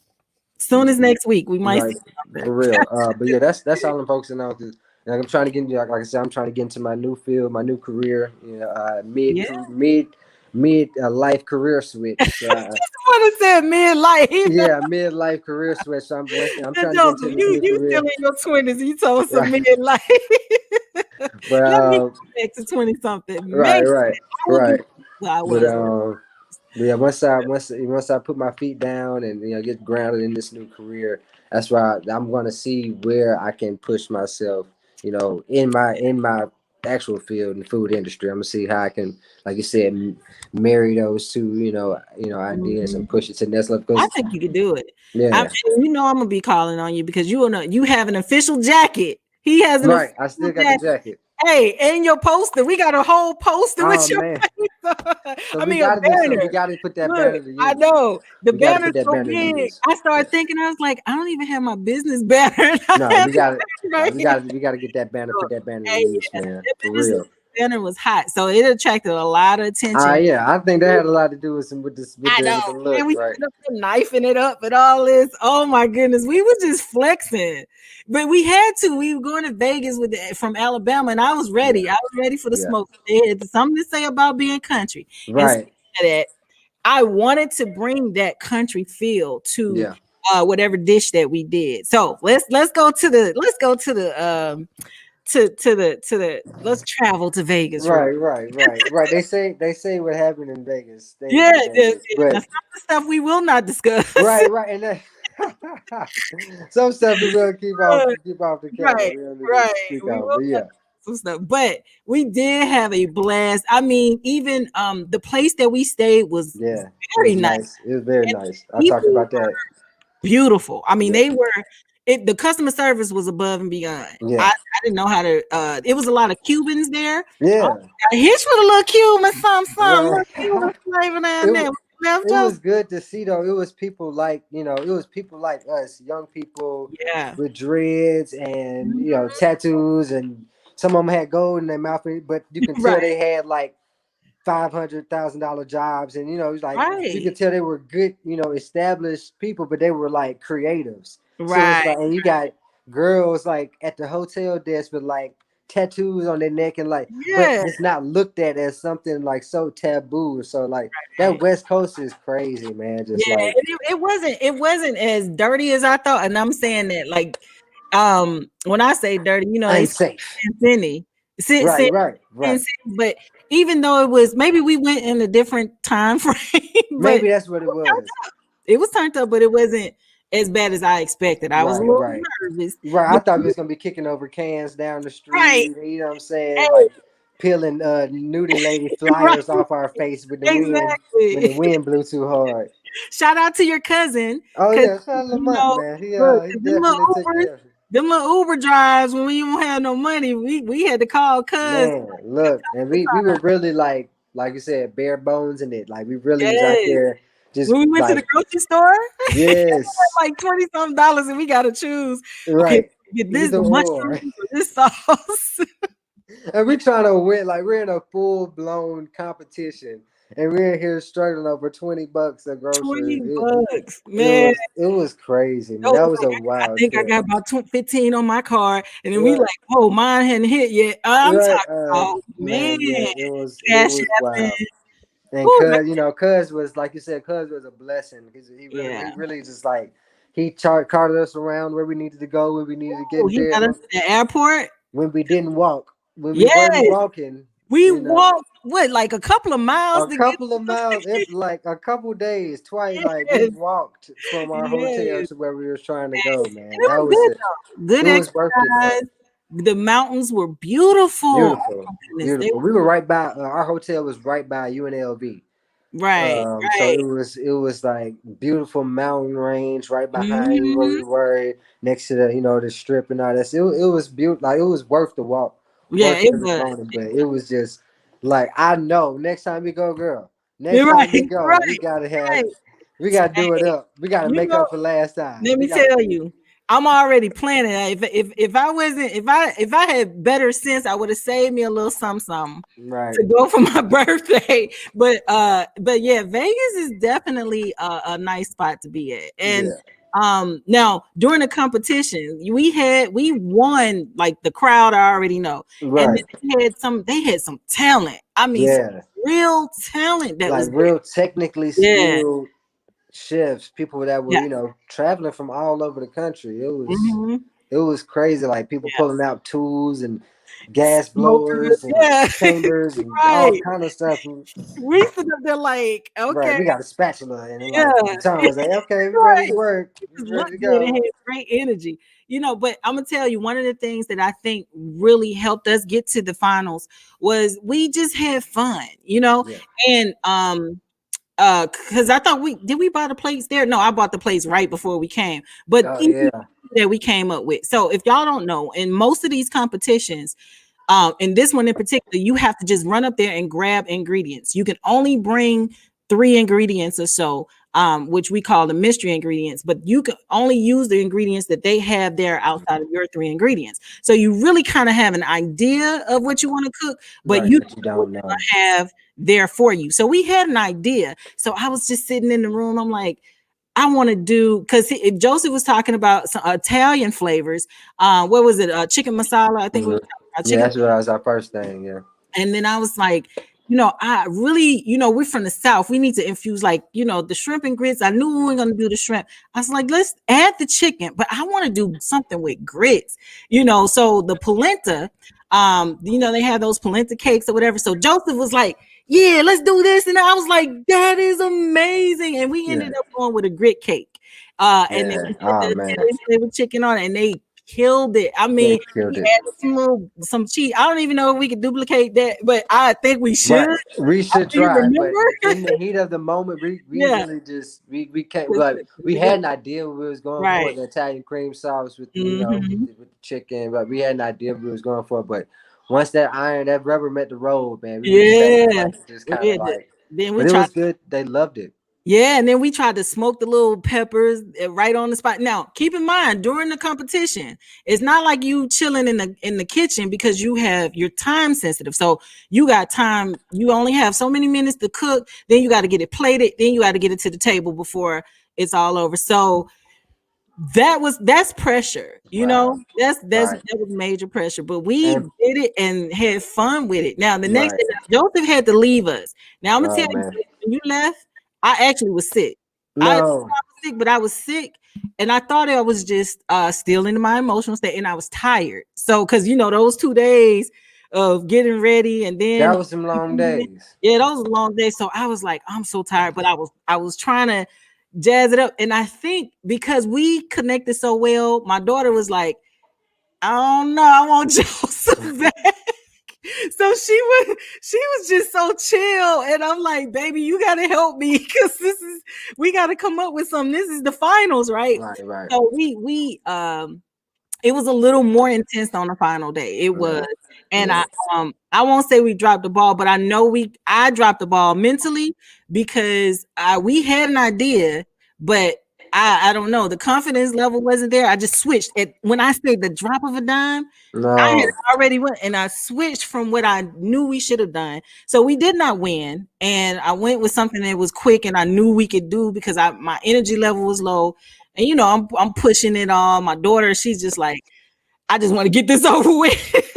Soon as next week, we might right see something. for real. But yeah, that's all I'm focusing on because I'm trying to get into like I said, I'm trying to get into my new field, my new career. Yeah. Mid life career switch. So What is that midlife? yeah, mid life career switch. So I'm And trying to get Joseph, into this new you still career. in your 20s. You told some Right, midlife. but Let me go back to 20 something. right, Maybe right, I will be right. where I But was. But yeah, once I put my feet down and get grounded in this new career, that's why I'm going to see where I can push myself. In my actual field in the food industry, I'm gonna see how I can, like you said, marry those two ideas and Mhm. push it to the next level. I Because think you could do it. yeah, I'm gonna be calling on you because you have an official jacket. He has an right. I official still got the jacket. jacket. Hey, and your poster. We got a whole poster Oh with your man, face. so I we mean, a got to do something. We banner. got to put that Look, banner to I use. know the We got to banner's put that so banner to big. use. I Yeah. started thinking, I was like, I don't even have my business banner. And I No, have we got it. it No, right here. we got to get that banner. So, Put that banner to hey, use, yes, man. For real. banner was hot, so it attracted a lot of attention. Yeah, I think that had a lot to do with I know. with the look, And we right? set up the knifing it up and all this. Oh my goodness. We were just flexing. But we had to. We were going to Vegas from Alabama, and I was ready. Yeah, I was ready for the yeah, smoke. They had something to say about being country. And right. speaking of that, I wanted to bring that country feel to Yeah, whatever dish that we did. So let's travel to Vegas real quick. right. They say what happened in Vegas stays Yeah, in yeah, Vegas, yeah. Now but some of the stuff we will not discuss. right, and that, some stuff we will keep off the camera. Right, We don't need to right. speak We on, will but have yeah, some stuff, but we did have a blast. I mean, even the place that we stayed was yeah. It very was nice, nice. It was very and nice. I the talked people about that. beautiful. I mean, Yeah, they were it. The customer service was above and beyond. yeah, I didn't know how to. It was a lot of Cubans there. Oh, yeah. I hitched with a little Cuban, some Right. little Cuban flavor down it there. Left it Joseph. was good to see though. It was people like it was people like us, young people Yeah. with dreads and Mhm. tattoos, and some of them had gold in their mouth, but you can tell Right. they had like $500,000 jobs, and it was like you Right. could tell they were good, established people, but they were like creatives. So it's Right. like, and you got girls like at the hotel desk with like tattoos on their neck and like, but Yeah. it's not looked at as something like so taboo. So like that Right. West Coast is crazy, man. Just Yeah, like and it wasn't as dirty as I thought, and I'm saying that like, when I say dirty, they say unsafe. Sin City, Sin, Right, Sin, right, Sin right. City, but even though it was maybe we went in a different time frame, but Maybe that's what it was. it was turned up, but it wasn't as bad as I expected. I was a Right, little right. nervous, Right. I but thought we was gonna be kicking over cans down the right, street, you know what I'm saying? hey, Like peeling nudie lady right, flyers off our face with the wind when the exactly. wind blew too hard. Shout out to your cousin, Oh because yeah, shout out you Lamont, know, man. look, He 'cause definitely took care of it. Them little Uber drives when we don't have no money, we had to call cuz. Man, look, and we were really like you said, bare bones in it. Like we really was out Yes. there just When we went to the like grocery store, yes. like 20 something dollars, and we got to choose. Okay, Right. get this, Either the or. mushrooms, or this sauce. And we trying to win, like we're in a full blown competition, and we're here struggling over $20 of groceries. 20 bucks, man. It was crazy, man. Those That was was like, a I wild think I trip. got about 15 on my card, and then we Right, like, oh, mine hadn't hit yet. I'm right. talking, oh man, Man, yeah, it cash was apping. wild. And Oh man, Cuz was like you said, Cuz was a blessing because yeah. he really just like he carted us around where we needed to go, where we needed to Oh, get he there. got us to the airport. When we didn't walk, when we wasn't Yes, walking, we you know. walked what, like a couple of miles A to get. couple of miles, like a couple days, twice. Like we Yes, walked from our hotel yes. to where we was trying to And go, it man. That was was good it. though. Good It was worth it though. exercise. The mountains were beautiful. Oh Beautiful, my goodness. beautiful. We were right by our hotel was right by UNLV. Right, So right. it was like beautiful mountain range right behind where Hmm. we were, next to the strip and all that. So it was beautiful. Like it was worth the walk, Yeah, worth it every was. moment. But it was just like I know next time we go, girl. Next You're time right, we go, right, right. we gotta do it Hey, up. We gotta you make know, up for last time. let We me gotta tell you, I'm already planning. If I wasn't, if I had better sense, I would have saved me a little something right. to go for my birthday. But yeah, Vegas is definitely a nice spot to be at. And Yeah. now during the competition, we won, like the crowd I already know. And Right. then they had some talent. I mean, some Yeah. real talent that Like was there. real technically Yeah, skilled chefs, people that were, yeah. traveling from all over the country. Hmm. It was crazy. Like people Yeah. pulling out tools and gas Smokers, blowers and yeah. chambers and all Right. kind of stuff. We stood up there like, Right. okay, We got a spatula and then yeah, like the tongue was like, okay, we ready to right. work. It We just ready looked to good and go. had great energy, But I'm gonna tell you, one of the things that I think really helped us get to the finals was we just had fun. Yeah. And because I thought we buy the plates there? No, I bought the plates right before we came, but Oh even yeah. that we came up with. So if y'all don't know, in most of these competitions, and this one in particular, you have to just run up there and grab ingredients. You can only bring 3 ingredients or so, which we call the mystery ingredients, but you can only use the ingredients that they have there outside of your 3 ingredients. So you really kind of have an idea of what you want to cook, but Right, you but don't you know what don't you're know. gonna have there for you. So we had an idea. So I was just sitting in the room. I'm like, I want to do, because Joseph was talking about some Italian flavors. What was it? Chicken masala. I think we were Mhm. talking about Yeah, chicken. that's what was our first thing. Yeah. And then I was like, I really, we're from the South. We need to infuse, like, the shrimp and grits. I knew we weren't going to do the shrimp. I was like, let's add the chicken, but I want to do something with grits, So the polenta, they have those polenta cakes or whatever. So Joseph was like, yeah, let's do this. And I was like, that is amazing. And we Yeah. ended up going with a grit cake. And then Yeah. we put Oh the man. Italian flavor chicken on it, and they killed it. I They mean, killed we it. added some cheese. I don't even know if we could duplicate that, but I think we should. Right. We should Do you try, but remember? in the heat of the moment, we Yeah. really just we can't. But we had an idea what we was going for, Right. the Italian cream sauce with Hmm. with the chicken. But we had an idea what we was going for. But once that rubber met the road, man, we just had to Yeah. like just kind We of had to, like. then we But it tried. was good. They loved it. Yeah, and then we tried to smoke the little peppers right on the spot. Now, keep in mind, during the competition, it's not like you chilling in the kitchen, because you're time sensitive. So you got time. You only have so many minutes to cook. Then you got to get it plated. Then you got to get it to the table before it's all over. So that's pressure, Wow. that Right. was major pressure, but we And did it and had fun with it. Now the next right. day Joseph had to leave us. Now I'm gonna tell Oh you, man. when you left, I actually was sick. I No. was sick, but I was sick, and I thought I was just still in my emotional state, and I was tired. So because those 2 days of getting ready and then That was some long days. yeah, those were long days. So I was like, I'm so tired, but I was trying to jazz it up. And I think because we connected so well, my daughter was like, I don't know, I want Joseph back. So she was just so chill. And I'm like, baby, you gotta help me because we gotta come up with something. This is the finals, right? Right. Right. So we it was a little more intense on the final day. It was. Yeah. And Yeah. I won't say we dropped the ball, but I know I dropped the ball mentally because we had an idea, but I don't know. The confidence level wasn't there. I just switched. When I say the drop of a dime, I had No. already went and I switched from what I knew we should have done. So we did not win. And I went with something that was quick and I knew we could do because my energy level was low. And I'm pushing it on. My daughter, she's just like, I just want to get this over with.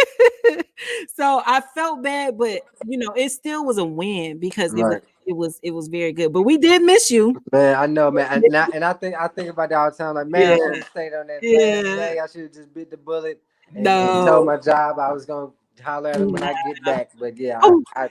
So I felt bad, but it still was a win because it was Right. it was very good. But we did miss you. Man, I know, man, and I think about that all the time. Like, man, Yeah, I should have stayed on that last yeah. day. I should have just bit the bullet and told No. my job I was gonna holler at him when Nah. I get back. But yeah, Oh, I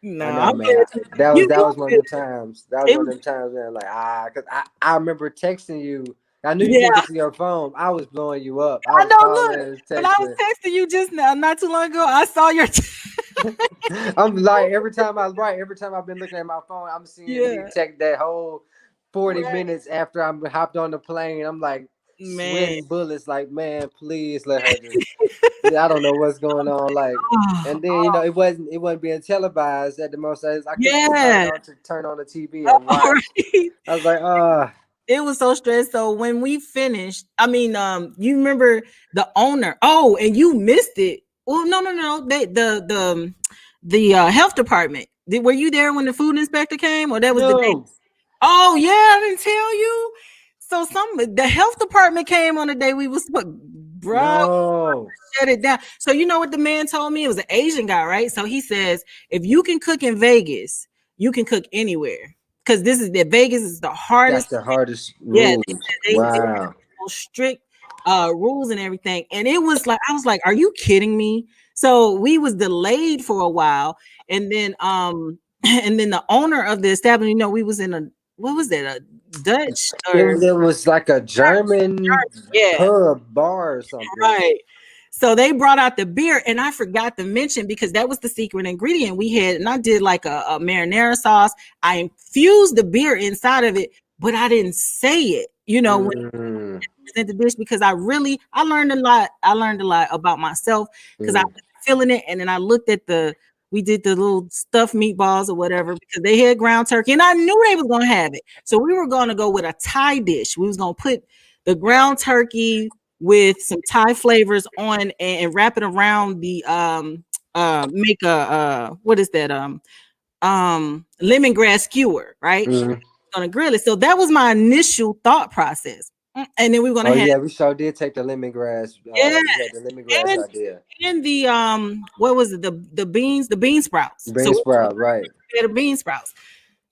no, know, I'm man. glad you That was you that do was one of good. them times. That was It one was, of them times, man. Like because I remember texting you. I knew you yeah. couldn't get to your phone. I was blowing you up. I I was know. calling Look, and when I was texting. texting you just now, not too long ago, I saw your I'm like every time I've been looking at my phone, I'm seeing me yeah, check that whole 40 right, minutes after I'm hopped on the plane. I'm like man. sweating bullets, like, man, please let her just I don't know what's going on. Like, Oh, and then it wasn't being televised at the most. I couldn't even yeah. turn on the TV and All watch. right. I was like, It was so stressed. So when we finished, I mean, you remember the owner? Oh, and you missed it. Well, no. The health department. Were you there when the food inspector came, or that was the day? no, Oh yeah, I didn't tell you. So the health department came on the day we was bruh, no, shut it down. So you know what the man told me? It was an Asian guy, right? So he says, if you can cook in Vegas, you can cook anywhere. Because Vegas is the that's hardest. the hardest Yeah, rules. they Wow. most strict rules and everything. And it was like, I was like, are you kidding me? So we was delayed for a while. And then and then the owner of the establishment, we was in what was that? A Dutch or It was like a German yeah, pub bar or something. right. So they brought out the beer, and I forgot to mention because that was the secret ingredient we had. And I did like a marinara sauce. I infused the beer inside of it, but I didn't say it. When Mm, present the dish because I learned a lot. I learned a lot about myself because I mm, was feeling it, and then I looked at we did the little stuffed meatballs or whatever because they had ground turkey, and I knew they was gonna have it. So we were gonna go with a Thai dish. We was gonna put the ground turkey with some Thai flavors on and wrap it around the make a what is that lemongrass skewer, right? mm. Gonna grill it. So that was my initial thought process. And then we were Oh gonna have yeah, we sure did take the lemongrass. yeah, We had the lemongrass and idea. the what was it? The bean sprouts. So Bean sprout, right? we had the bean sprouts.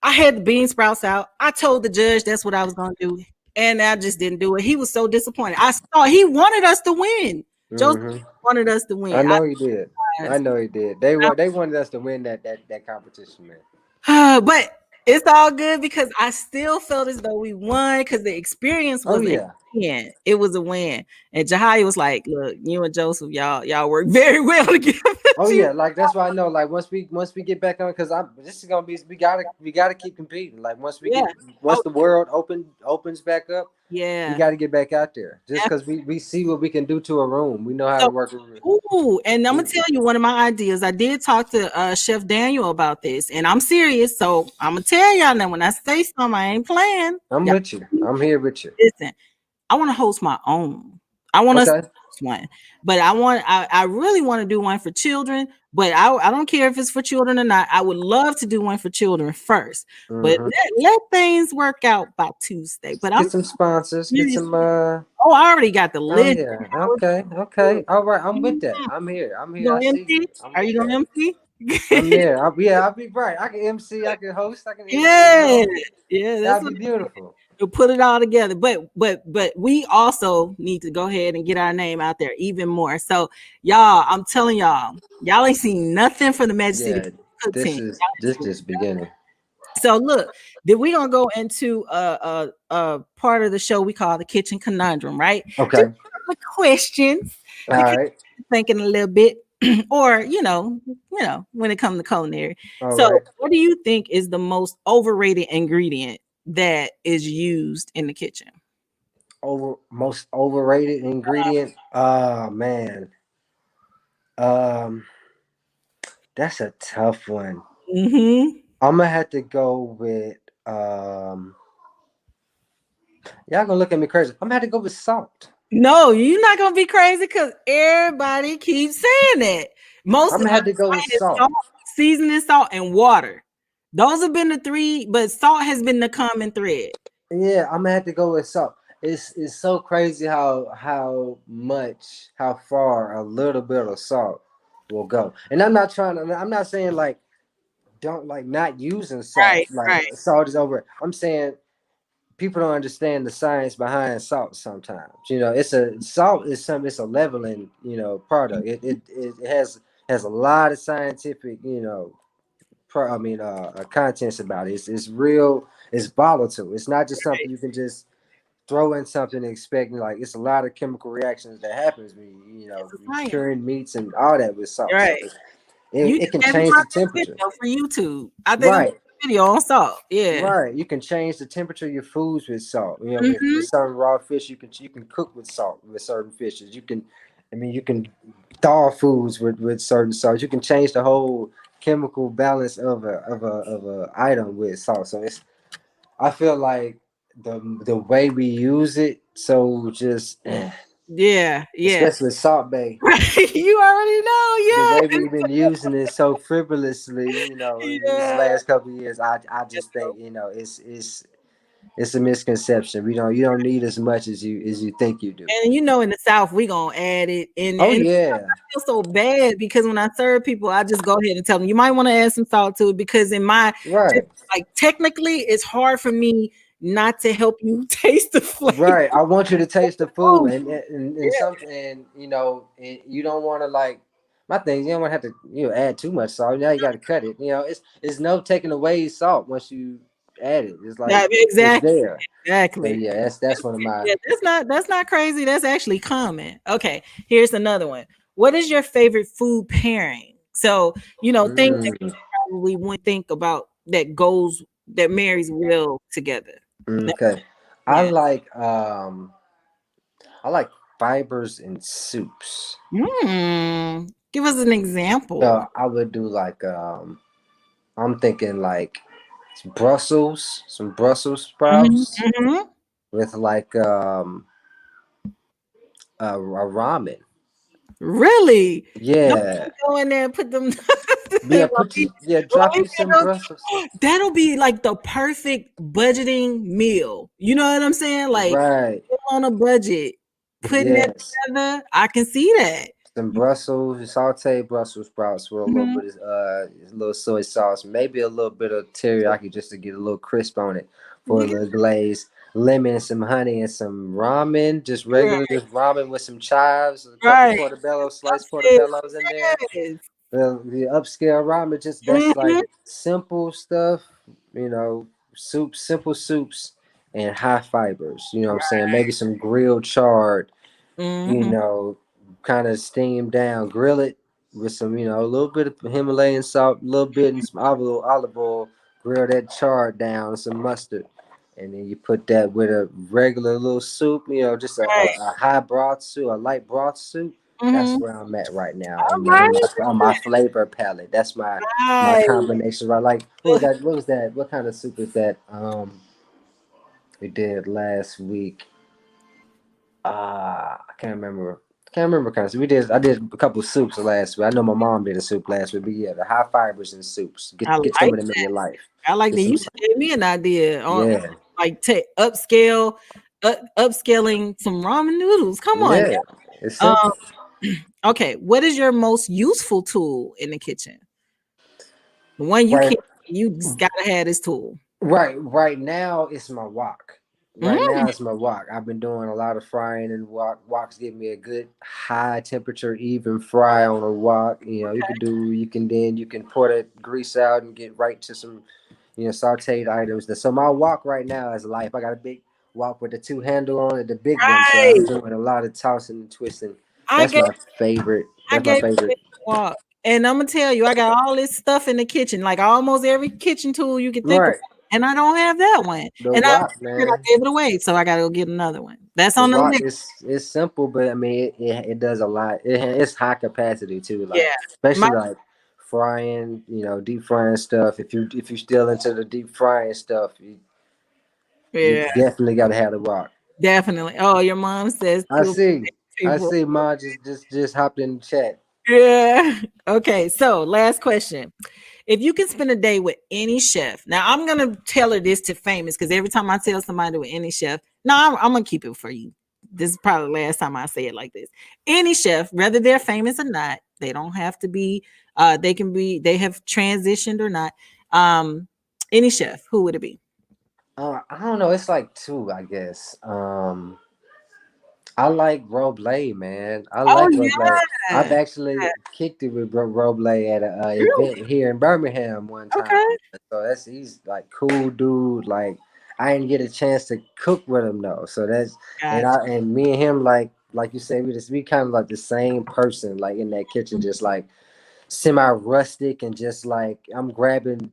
I had the bean sprouts out. I told the judge that's what I was gonna do, and I just didn't do it. He was so disappointed. I saw he wanted us to win. Joseph Hmm. wanted us to I win. know he did. I know he did. They wanted us to win that competition, man. But it's all good because I still felt as though we won because the experience Oh was a yeah. win. It was a win. And Jahai was like, look, you and Joseph, y'all work very well together. Oh yeah, like that's why I know. Like once we get back on, because this is gonna be we gotta keep competing. Like Yeah. once Oh, the world opens back up, we yeah. got to get back out there. Just because we see what we can do to a room, we know how to So, work a room. ooh, and I'm gonna tell you one of my ideas. I did talk to Chef Daniel about this, and I'm serious. So I'm gonna tell y'all now. When I say something, I ain't playing. I'm Y'all with you. I'm here with you. listen. I want to host my own. I want us Okay. one. But I really want to do one for children, but I don't care if it's for children or not. I would love to do one for children first, but Mm-hmm. let things work out by Tuesday. But I'm Get some sponsors. Get serious. some. Oh, I already got the Oh list. yeah. Okay. Okay. All right. I'm with that. Mhm. I'm here. I'm You here. I gonna see MC? you. I'm Are with you gonna that. MC? I'm there. Yeah. I'll be right. I can MC. I can host. I can. You Yeah, know. yeah, that's That'd what be beautiful. to put it all together. But we also need to go ahead and get our name out there even more. So y'all, I'm telling y'all ain't seen nothing from the Magic City Yeah. Cook This team. is this just beginning. So look, then we're gonna go into a part of the show we call the kitchen conundrum, right? Just Okay. a couple of questions All to keep right. you thinking a little bit, or when it comes to culinary. All So, right. what do you think is the most overrated ingredient that is used in the kitchen? Most overrated ingredient. Oh man. Um. That's a tough one. Hmm. I'm gonna have to go with um. Y'all gonna look at me crazy. I'm gonna have to go with salt. No, you're not gonna be crazy because everybody keeps saying that. Most I'm of gonna have to go with it is salt. salt, seasoning salt, and water. Those have been the three, but salt has been the common thread. Yeah, I'm gonna have to go with salt. It's so crazy how far a little bit of salt will go. And I'm not saying like don't like not using salt. Right, Like right. salt is over. I'm saying people don't understand the science behind salt sometimes. Salt is something. It's a leveling product. It has a lot of scientific contents about it. It's real. It's volatile. It's not just something you can just throw in something and expect. Like it's a lot of chemical reactions that happens when It's a you science. curing meats and all that with salt. So Right. You it just can had the change the perfect temperature. video for YouTube. I think I'm Right. a video on salt. Yeah. Right, you can change the temperature of your foods with salt. With Hmm. certain raw fish, you can cook with salt with certain fishes. You can thaw foods with certain salts. You can change the whole chemical balance of a item with salt. So I feel like the way we use it, so just Yeah, yeah. especially Salt Bay, You already know. the Yeah. way we've been using it so frivolously, in these Yeah. last couple of years, I just think it's a misconception. You don't need as much as you think you do. And in the South, we gonna add it in there. Oh And yeah, I feel so bad because when I serve people, I just go ahead and tell them you might want to add some salt to it because just right, like technically, it's hard for me not to help you taste the flavor. right. I want you to taste the food, Oh, and yeah, something, and you don't want to like my thing. You don't want to have to add too much salt. Now you got to cut it. It's no taking away salt once you add it. It's like it's exactly, there. So exactly. yeah, that's one of my. Yeah, that's not crazy. That's actually common. Okay, here's another one. What is your favorite food pairing? So things that Mm, probably wouldn't think about that marries well together. okay, I Yeah. like I like fibers in soups. Give us an example. So I would do like I'm thinking like some Brussels Mhm, sprouts mhm. with like a ramen. Really? Don't Yeah. you go in there and put them Yeah, while we drop you some Brussels. that'll be like the perfect budgeting meal. You know what I'm saying? Like Right. on a budget, putting that Yes. together. I can see that. Some sauteed Brussels sprouts with a little Mhm. bit of a little soy sauce, maybe a little bit of teriyaki just to get a little crisp on it for a Yeah, little glaze. Lemon, some honey, and some ramen, just right, regular, just ramen with some chives, a couple right. portobello, sliced Yes, portobellos in there. yes. The upscale ramen, just that's like Mhm. simple stuff, simple soups, and high fibers. You know what I'm saying? Maybe some grilled chard, you Mhm. know, kind of steam down, grill it with some, a little bit of Himalayan salt, a little bit and some olive oil, grill that chard down, some mustard. And then you put that with a regular little soup, just Right. a high broth soup, a light broth soup. That's Mhm. where I'm at right now, All and right. on my flavor palette. That's my Right. combination. Right, like what was that? What was that? What kind of soup is that? We did last week. I can't remember. Can't remember kind of. I did a couple of soups last week. I know my mom did a soup last week, but yeah, the high fibers in soups. I Get some like of them in your life. I like Get that. some. You just gave me an idea on Yeah, like upscaling some ramen noodles. Come on. yeah. It's Um, simple. okay, what is your most useful tool in the kitchen? The one you Right. can't, you just gotta have this tool. Right now it's my wok. Right Mm, now it's my wok. I've been doing a lot of frying and wok. Woks give me a good high temperature, even fry on a wok. You know, you can pour that grease out and get right to some, sauteed items. So my wok right now is life. I got a big wok with the two handle on it, the big one. So I'm right. doing a lot of tossing and twisting. I That's gave my favorite. I That's my gave favorite. it a walk. And I'm gonna tell you, I got all this stuff in the kitchen, like almost every kitchen tool you can think of, Right. and I don't have that one. The And I wok, figured I man. gave it away, so I gotta go get another one. That's The on the rock list. is simple, but I mean it does a lot. It's high capacity too, Yeah. like My especially like frying, deep frying stuff. If you still into the deep frying stuff, you yeah, definitely got to have the rock. definitely. Oh, your mom says I two see, I people. see. Ma just hopped in the chat. Yeah. Okay. So last question. If you can spend a day with any chef, now I'm gonna tell her this to famous because every time I tell somebody with any chef, no, I'm gonna keep it for you. This is probably the last time I say it like this. Any chef, whether they're famous or not, they don't have to be. They can be. They have transitioned or not. Any chef, who would it be? I don't know. It's like two, I guess. I like Roble, man. I Oh like Roble. I've yeah, actually kicked it with Roble at a really? event here in Birmingham one time. Okay, So he's like cool dude. Like I didn't get a chance to cook with him though. So gotcha. and me and him like you said we kind of like the same person like in that kitchen just like semi rustic and just like I'm grabbing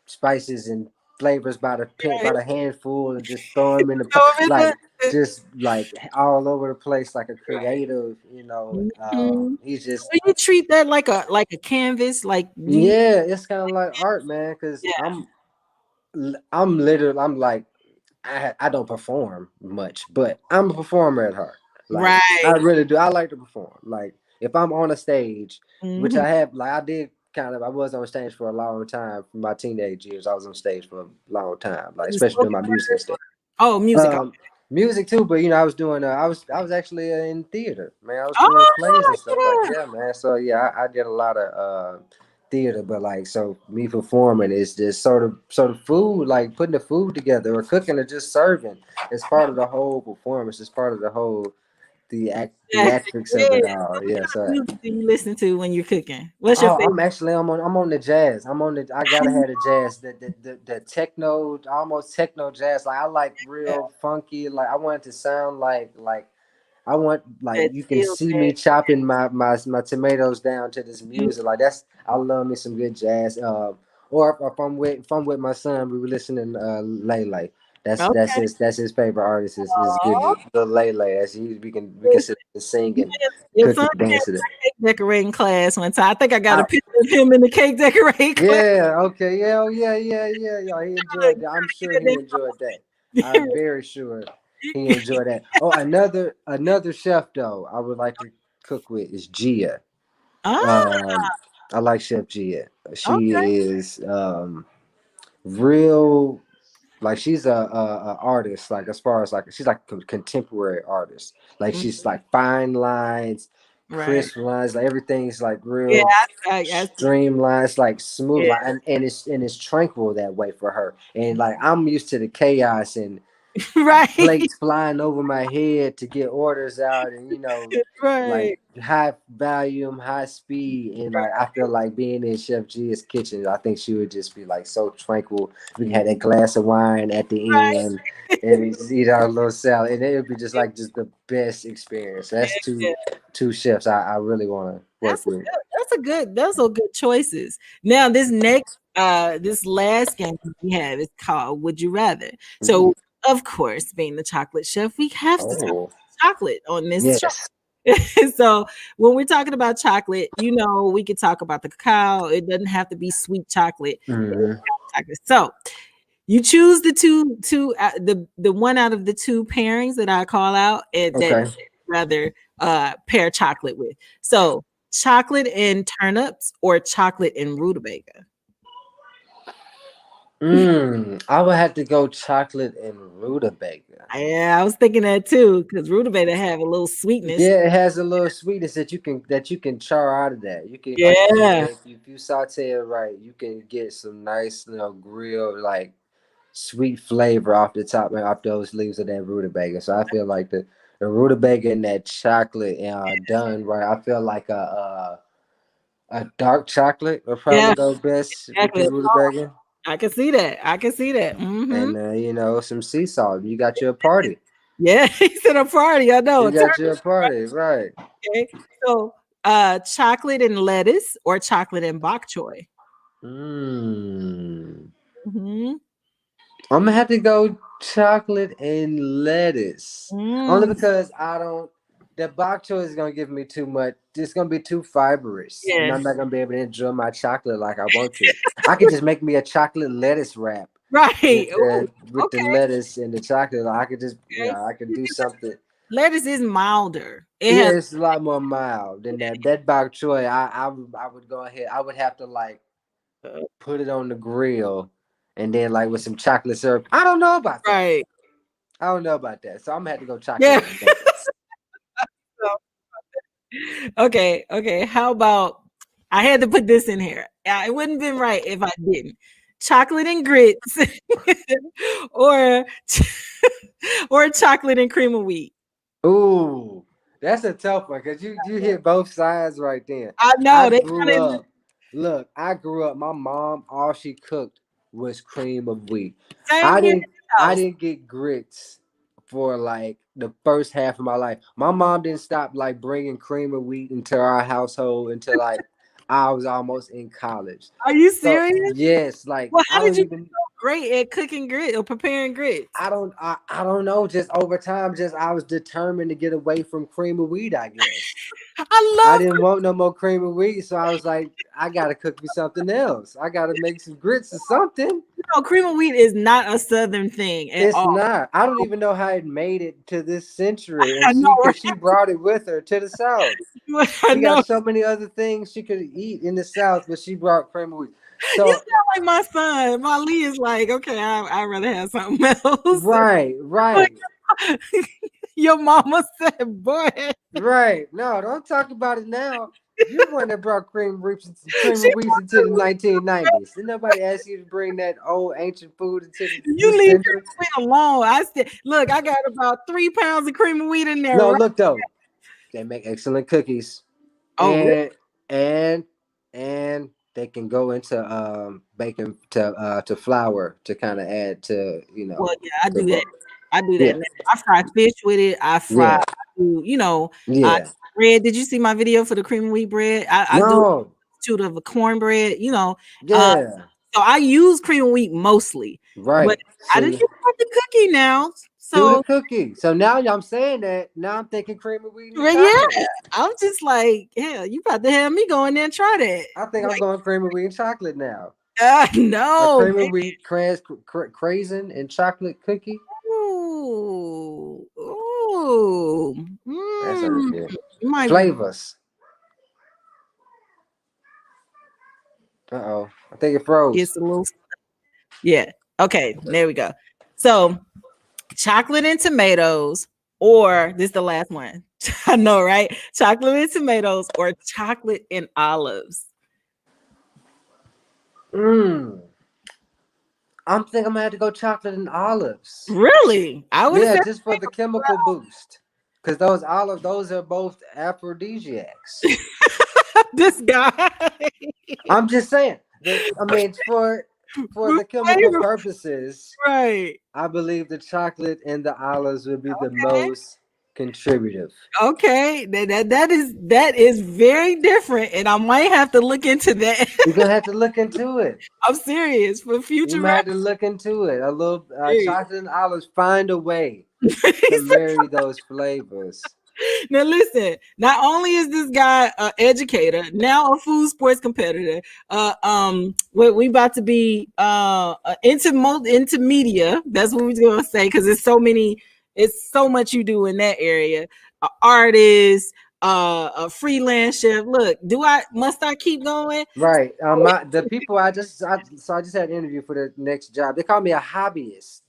spices and flavors by the Right. by the handful and just throw them in the So if like it's just like all over the place like a creative Mhm. he's So just you treat that like a canvas, like you yeah, it's kind of like art, man, because yeah, I'm literally I'm like I don't perform much, but I'm a performer at heart. Like I right. really do. I like to perform. Like if I'm on a stage, which Mhm. I have, like I did kind of. I was on stage for a long time. For my teenage years, I was on stage for a long time. Like Was it especially doing spoken my music and word? stuff. Oh, music. Um, music too, but I was doing. I was actually in theater, man. I was doing plays and stuff like Oh, yeah, man. So yeah, I did a lot of theater, but like so me performing is just sort of food, like putting the food together or cooking or just serving. It's part of the whole performance. It's part of the whole yeah. theatrics Yeah. of it all. What Yeah. kind of So music do you listen to when you're cooking? What's your oh, favorite? I'm on the jazz. I gotta have the jazz, the techno, almost techno jazz. Like I like real funky. Like I want it to sound like I want like That you can chill see me chopping my tomatoes down to this jazz? music. Like I love me some good jazz. Or if I'm with my son, we were listening Lele. Okay. That's his favorite artist is good Aw. little Lele. We can sit and sing and Your cook son and came dance to to that. my cake decorating class one time. I think I got a I, picture of him in the cake decorating class. yeah, okay, yeah, oh, yeah. He enjoyed that. I'm sure he enjoyed that. I'm very sure he enjoyed that. Oh, another chef though I would like to cook with is Gia. Ah, Um, I like Chef Gia. She okay. is real like she's a artist like as far as like she's like a contemporary artist. Like Mm, she's like fine lines, right. crisp lines, like everything's like Yeah, real I streamlined, it's like smooth, yeah, like and it's tranquil that way for her. And like I'm used to the chaos and right, plates flying over my head to get orders out and like right. high volume, high speed, and like I feel like being in Chef Gia's kitchen, I think she would just be like so tranquil. We can have that glass of wine at the end and we just eat our little salad, and it would be just the best experience. Yeah, That's two yeah. two chefs I really want to work That's a with. good. Those are good choices. Now, this last game we have is called Would You Rather. Ooh. So, of course, being the chocolate chef, we have to talk Oh about chocolate on this show. yes. So when we're talking about chocolate, we could talk about the cacao. It doesn't have to be sweet chocolate. Hmm. Chocolate. So you choose the the one out of the two pairings that I call out, and that Okay. rather pair chocolate with. So chocolate and turnips or chocolate and rutabaga. I would have to go chocolate and rutabaga. Yeah, I was thinking that too, because rutabaga have a little sweetness. Yeah, it has a little sweetness that you can char out of that. You can like Yeah, if you saute it right, you can get some nice grilled like sweet flavor off the top and off those leaves of that rutabaga. So I feel like the rutabaga and that chocolate done right. I feel like a dark chocolate would yeah, probably go best with the exactly. rutabaga. I can see that. I can see that. And some sea salt. You got your party. Yeah, he's in a party. I know. You got your party, right? Okay. So, chocolate and lettuce or chocolate and bok choy. Mm. Mm-hmm. I'm gonna have to go chocolate and lettuce. Only Mm. because I don't. The bok choy is gonna give me too much. It's gonna be too fibrous, and Yeah. I'm not gonna be able to enjoy my chocolate like I want to. I could just make me a chocolate lettuce wrap Right. Ooh, with the okay. lettuce and the chocolate. I could just Okay. I could do something. Lettuce is milder. It Yeah, has. it's a lot more mild than that bok choy. I would go ahead. I would have to like put it on the grill, and then like with some chocolate syrup. I don't know about that. Right. I don't know about that. So I'm gonna have to go chocolate Yeah. and lettuce. Okay. Okay. How about I had to put this in here. It wouldn't have been right if I didn't. Chocolate and grits, or or chocolate and cream of wheat. Ooh, that's a tough one because you hit both sides right there. I I know they grew kind of up. Look, I grew up. My mom, all she cooked was cream of wheat. same I here in didn't. the I house. didn't get grits for like the first half of my life. My mom didn't stop like bringing cream of wheat into our household until like I was almost in college. Are you So serious? yes, like Well, I how did don't you even. get so great at cooking grit or preparing grits? I don't know. Just over time, just I was determined to get away from cream of wheat, I guess. I I love didn't want no more cream of wheat, so I was like, I gotta cook me something else. I gotta make some grits or something. cream of wheat is not a southern thing at It's all. not. I don't even know how it made it to this century, I and know, because she brought it with her to the South. right? I We got know. so many other things she could eat in the South, but she brought cream of wheat. You So sound like my son. My Lee is like, okay, I'd rather have something else. right. Your mama said, boy, Right. No, don't talk about it now. You the one that brought cream she of wheat into the 1990s. Did nobody ask you to bring that old ancient food into you this leave cream century? of wheat alone. I said, look, I got about 3 pounds of cream of wheat in there. No, Right? look though. They make excellent cookies. Oh, really? And and they can go into baking to flour to kind of add to, Well, yeah, I to do that. I do that yeah. now. I fry fish with it. I Yeah. do, Yeah. bread. Did you see my video for the cream of wheat bread? I do a No. substitute of a cornbread, uh, Yeah. so I use cream of wheat mostly, but Right. I didn't See. think about the cookie now. Do the So, cookie. So now I'm saying that. Now I'm thinking cream of wheat and well, yeah, chocolate. I'm just like, hell, you about to have me go in there and try that. I think I'm Like, going cream of wheat and chocolate now. A no, cream of wheat craisin and chocolate cookie. ooh, ooh, That sounds mm, good. you might be. Flavors. Uh-oh. I think it froze. It's a little, yeah. Okay, there we go. So, chocolate and tomatoes, or this is the last one. I know, right? Chocolate and tomatoes, or chocolate and olives. Mmm. I'm thinking I'm gonna have to go chocolate and olives. Really? I would have Yeah, said just for the chemical boost. Because those olives, those are both aphrodisiacs. this guy. I'm just saying. I mean, for the chemical Flavor, purposes, right. I believe the chocolate and the olives would be the most contributive. Okay. That is very different, and I might have to look into that. You're gonna have to look into it. I'm serious for You future might have to reference. look into it. A little chocolate and olives. Find a way to He said, marry those flavors. now listen, not only is this guy an educator, now a food sports competitor, we about to be into media. That's what we're gonna say, because there's so many It's so much you do in that area. An artist, a freelance chef. Look, must I keep going? Right. The people so I just had an interview for the next job. They call me a hobbyist.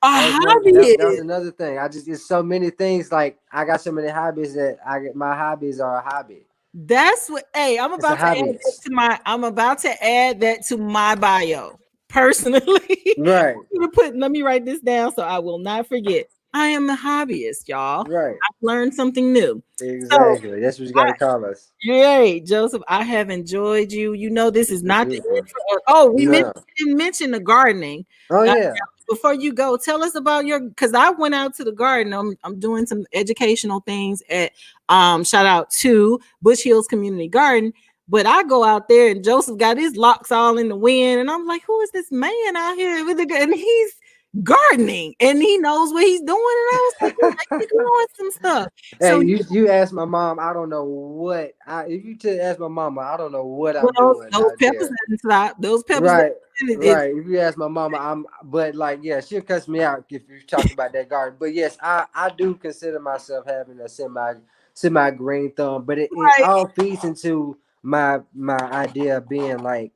A That was hobbyist. another thing. It's so many things. Like I got so many hobbies that my hobbies are a hobby. That's what. Hey, It's a hobbyist. I'm about to add that to my bio. Personally, Right. let me write this down so I will not forget. I am a hobbyist, y'all. Right. I've learned something new. So, Exactly. That's what you got to call us. yay, Joseph, I have enjoyed you. You know, this is Me not the too. end for us. Oh, No. didn't mention the gardening. Oh Uh, yeah. Before you go, tell us about because I went out to the garden. I'm doing some educational things at shout out to Bush Hills Community Garden. But I go out there and Joseph got his locks all in the wind, and I'm like, who is this man out here with and he's gardening and he knows what he's doing. And I was like, he's doing some stuff. Hey, So you ask my mom. I don't know what. If you ask my mama, I don't know what I'm well, doing those out peppers there. didn't stop. Those peppers, Right, it, right. If you ask my mama, but like, yeah, she'll cuss me out if you talk about that garden. But yes, I do consider myself having a semi green thumb, but it right, all feeds into my idea of being like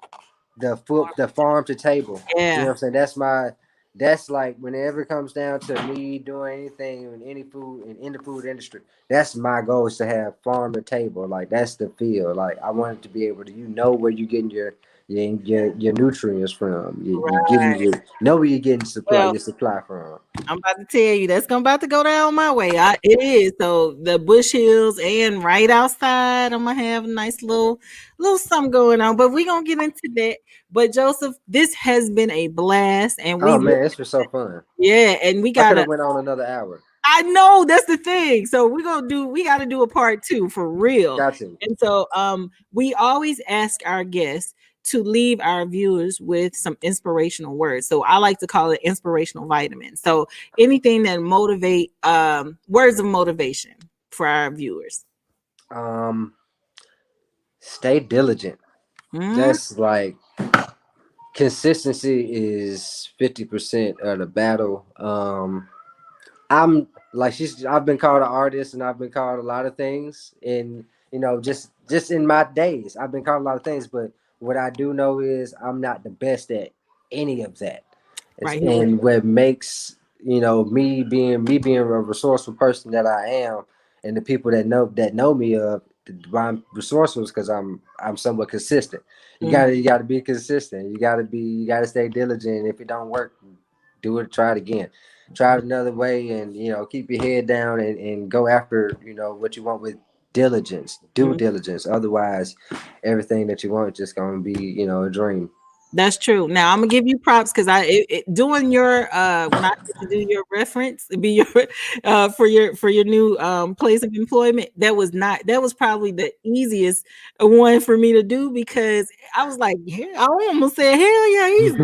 the farm to table. You know yeah, what I'm saying? That's like whenever it comes down to me doing anything in any food in the food industry, that's my goal is to have farm to table. Like that's the feel. Like I want it to be able to where you're getting your nutrients from. You getting right. know where you're getting Well, your supply from. I'm about to tell you that's about to go down my way. It is. So the Bush Hills and right outside, I'm gonna have a nice little something going on. But we're gonna get into that. But Joseph, this has been a blast, and Oh man, this was so fun. and we I could gotta. have went on another hour. I know that's the thing. So we got to do a part 2 for real. Got to. And so we always ask our guests to leave our viewers with some inspirational words. So I like to call it inspirational vitamins. So anything that motivate words of motivation for our viewers. Stay diligent. Mm, That's like consistency is 50% of the battle. I'm like I've been called an artist and I've been called a lot of things and just in my days I've been called a lot of things, but what I do know is I'm not the best at any of that. right here with And what makes me being a resourceful person that I am, and the people that know me why I'm resourceful is because I'm somewhat consistent. You gotta be consistent. You gotta stay diligent. If it don't work, do it. Try it again. Try it another way, and keep your head down and go after what you want with diligence. Due diligence. Otherwise, everything that you want is just gonna be a dream. That's true. Now I'm gonna give you props because doing your when I get to do your reference, be your for your new place of employment. That was probably the easiest one for me to do because I was like, yeah, I almost said, hell yeah, he's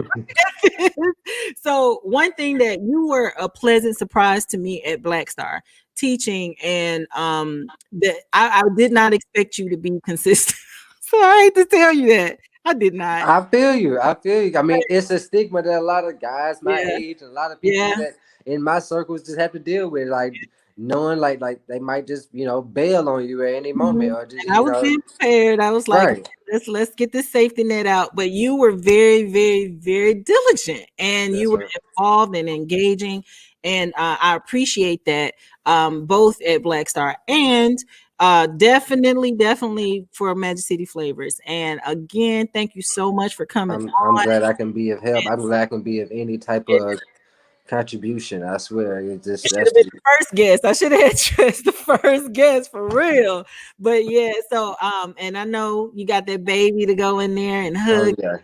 so one thing that you were a pleasant surprise to me at Black Star teaching, and that I did not expect you to be consistent. So I hate to tell you that. I did not. I feel you. I feel you. I mean, it's a stigma that a lot of guys my Yeah. age and a lot of people Yeah. that in my circles just have to deal with, like knowing like they might just bail on you at any moment or just And I was being prepared. I was like, right. let's get this safety net out. But you were very, very, very diligent, and you That's were right. involved and engaging, and I appreciate that. Both at Black Star and definitely for Magic City Flavors. And again, thank you so much for coming I'm on. glad I can be of help. I'm glad I can be of any type of contribution. I swear, it just Should have been the first guest. I should have had you as the first guest for real. But yeah, so and I know you got that baby to go in there and oh hug. yeah.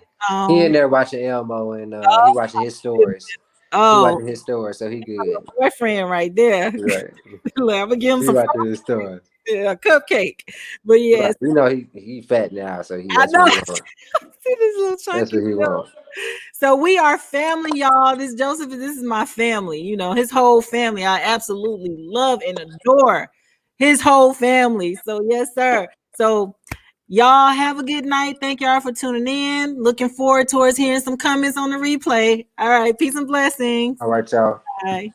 He in there watching Elmo and he watching his stories. He Oh, watching his stories, so he good. boyfriend right there. Right. Look, I'm gonna give him He some watching his stories. cupcake. But yes, Right. He fat now, so I that's know. what he wants. See this little That's chunky what he wants. So we are family, y'all. This Joseph, this is my family. His whole family. I absolutely love and adore his whole family. So yes, sir. So y'all have a good night. Thank y'all for tuning in. Looking forward towards hearing some comments on the replay. All right, peace and blessings. All right, y'all. Bye.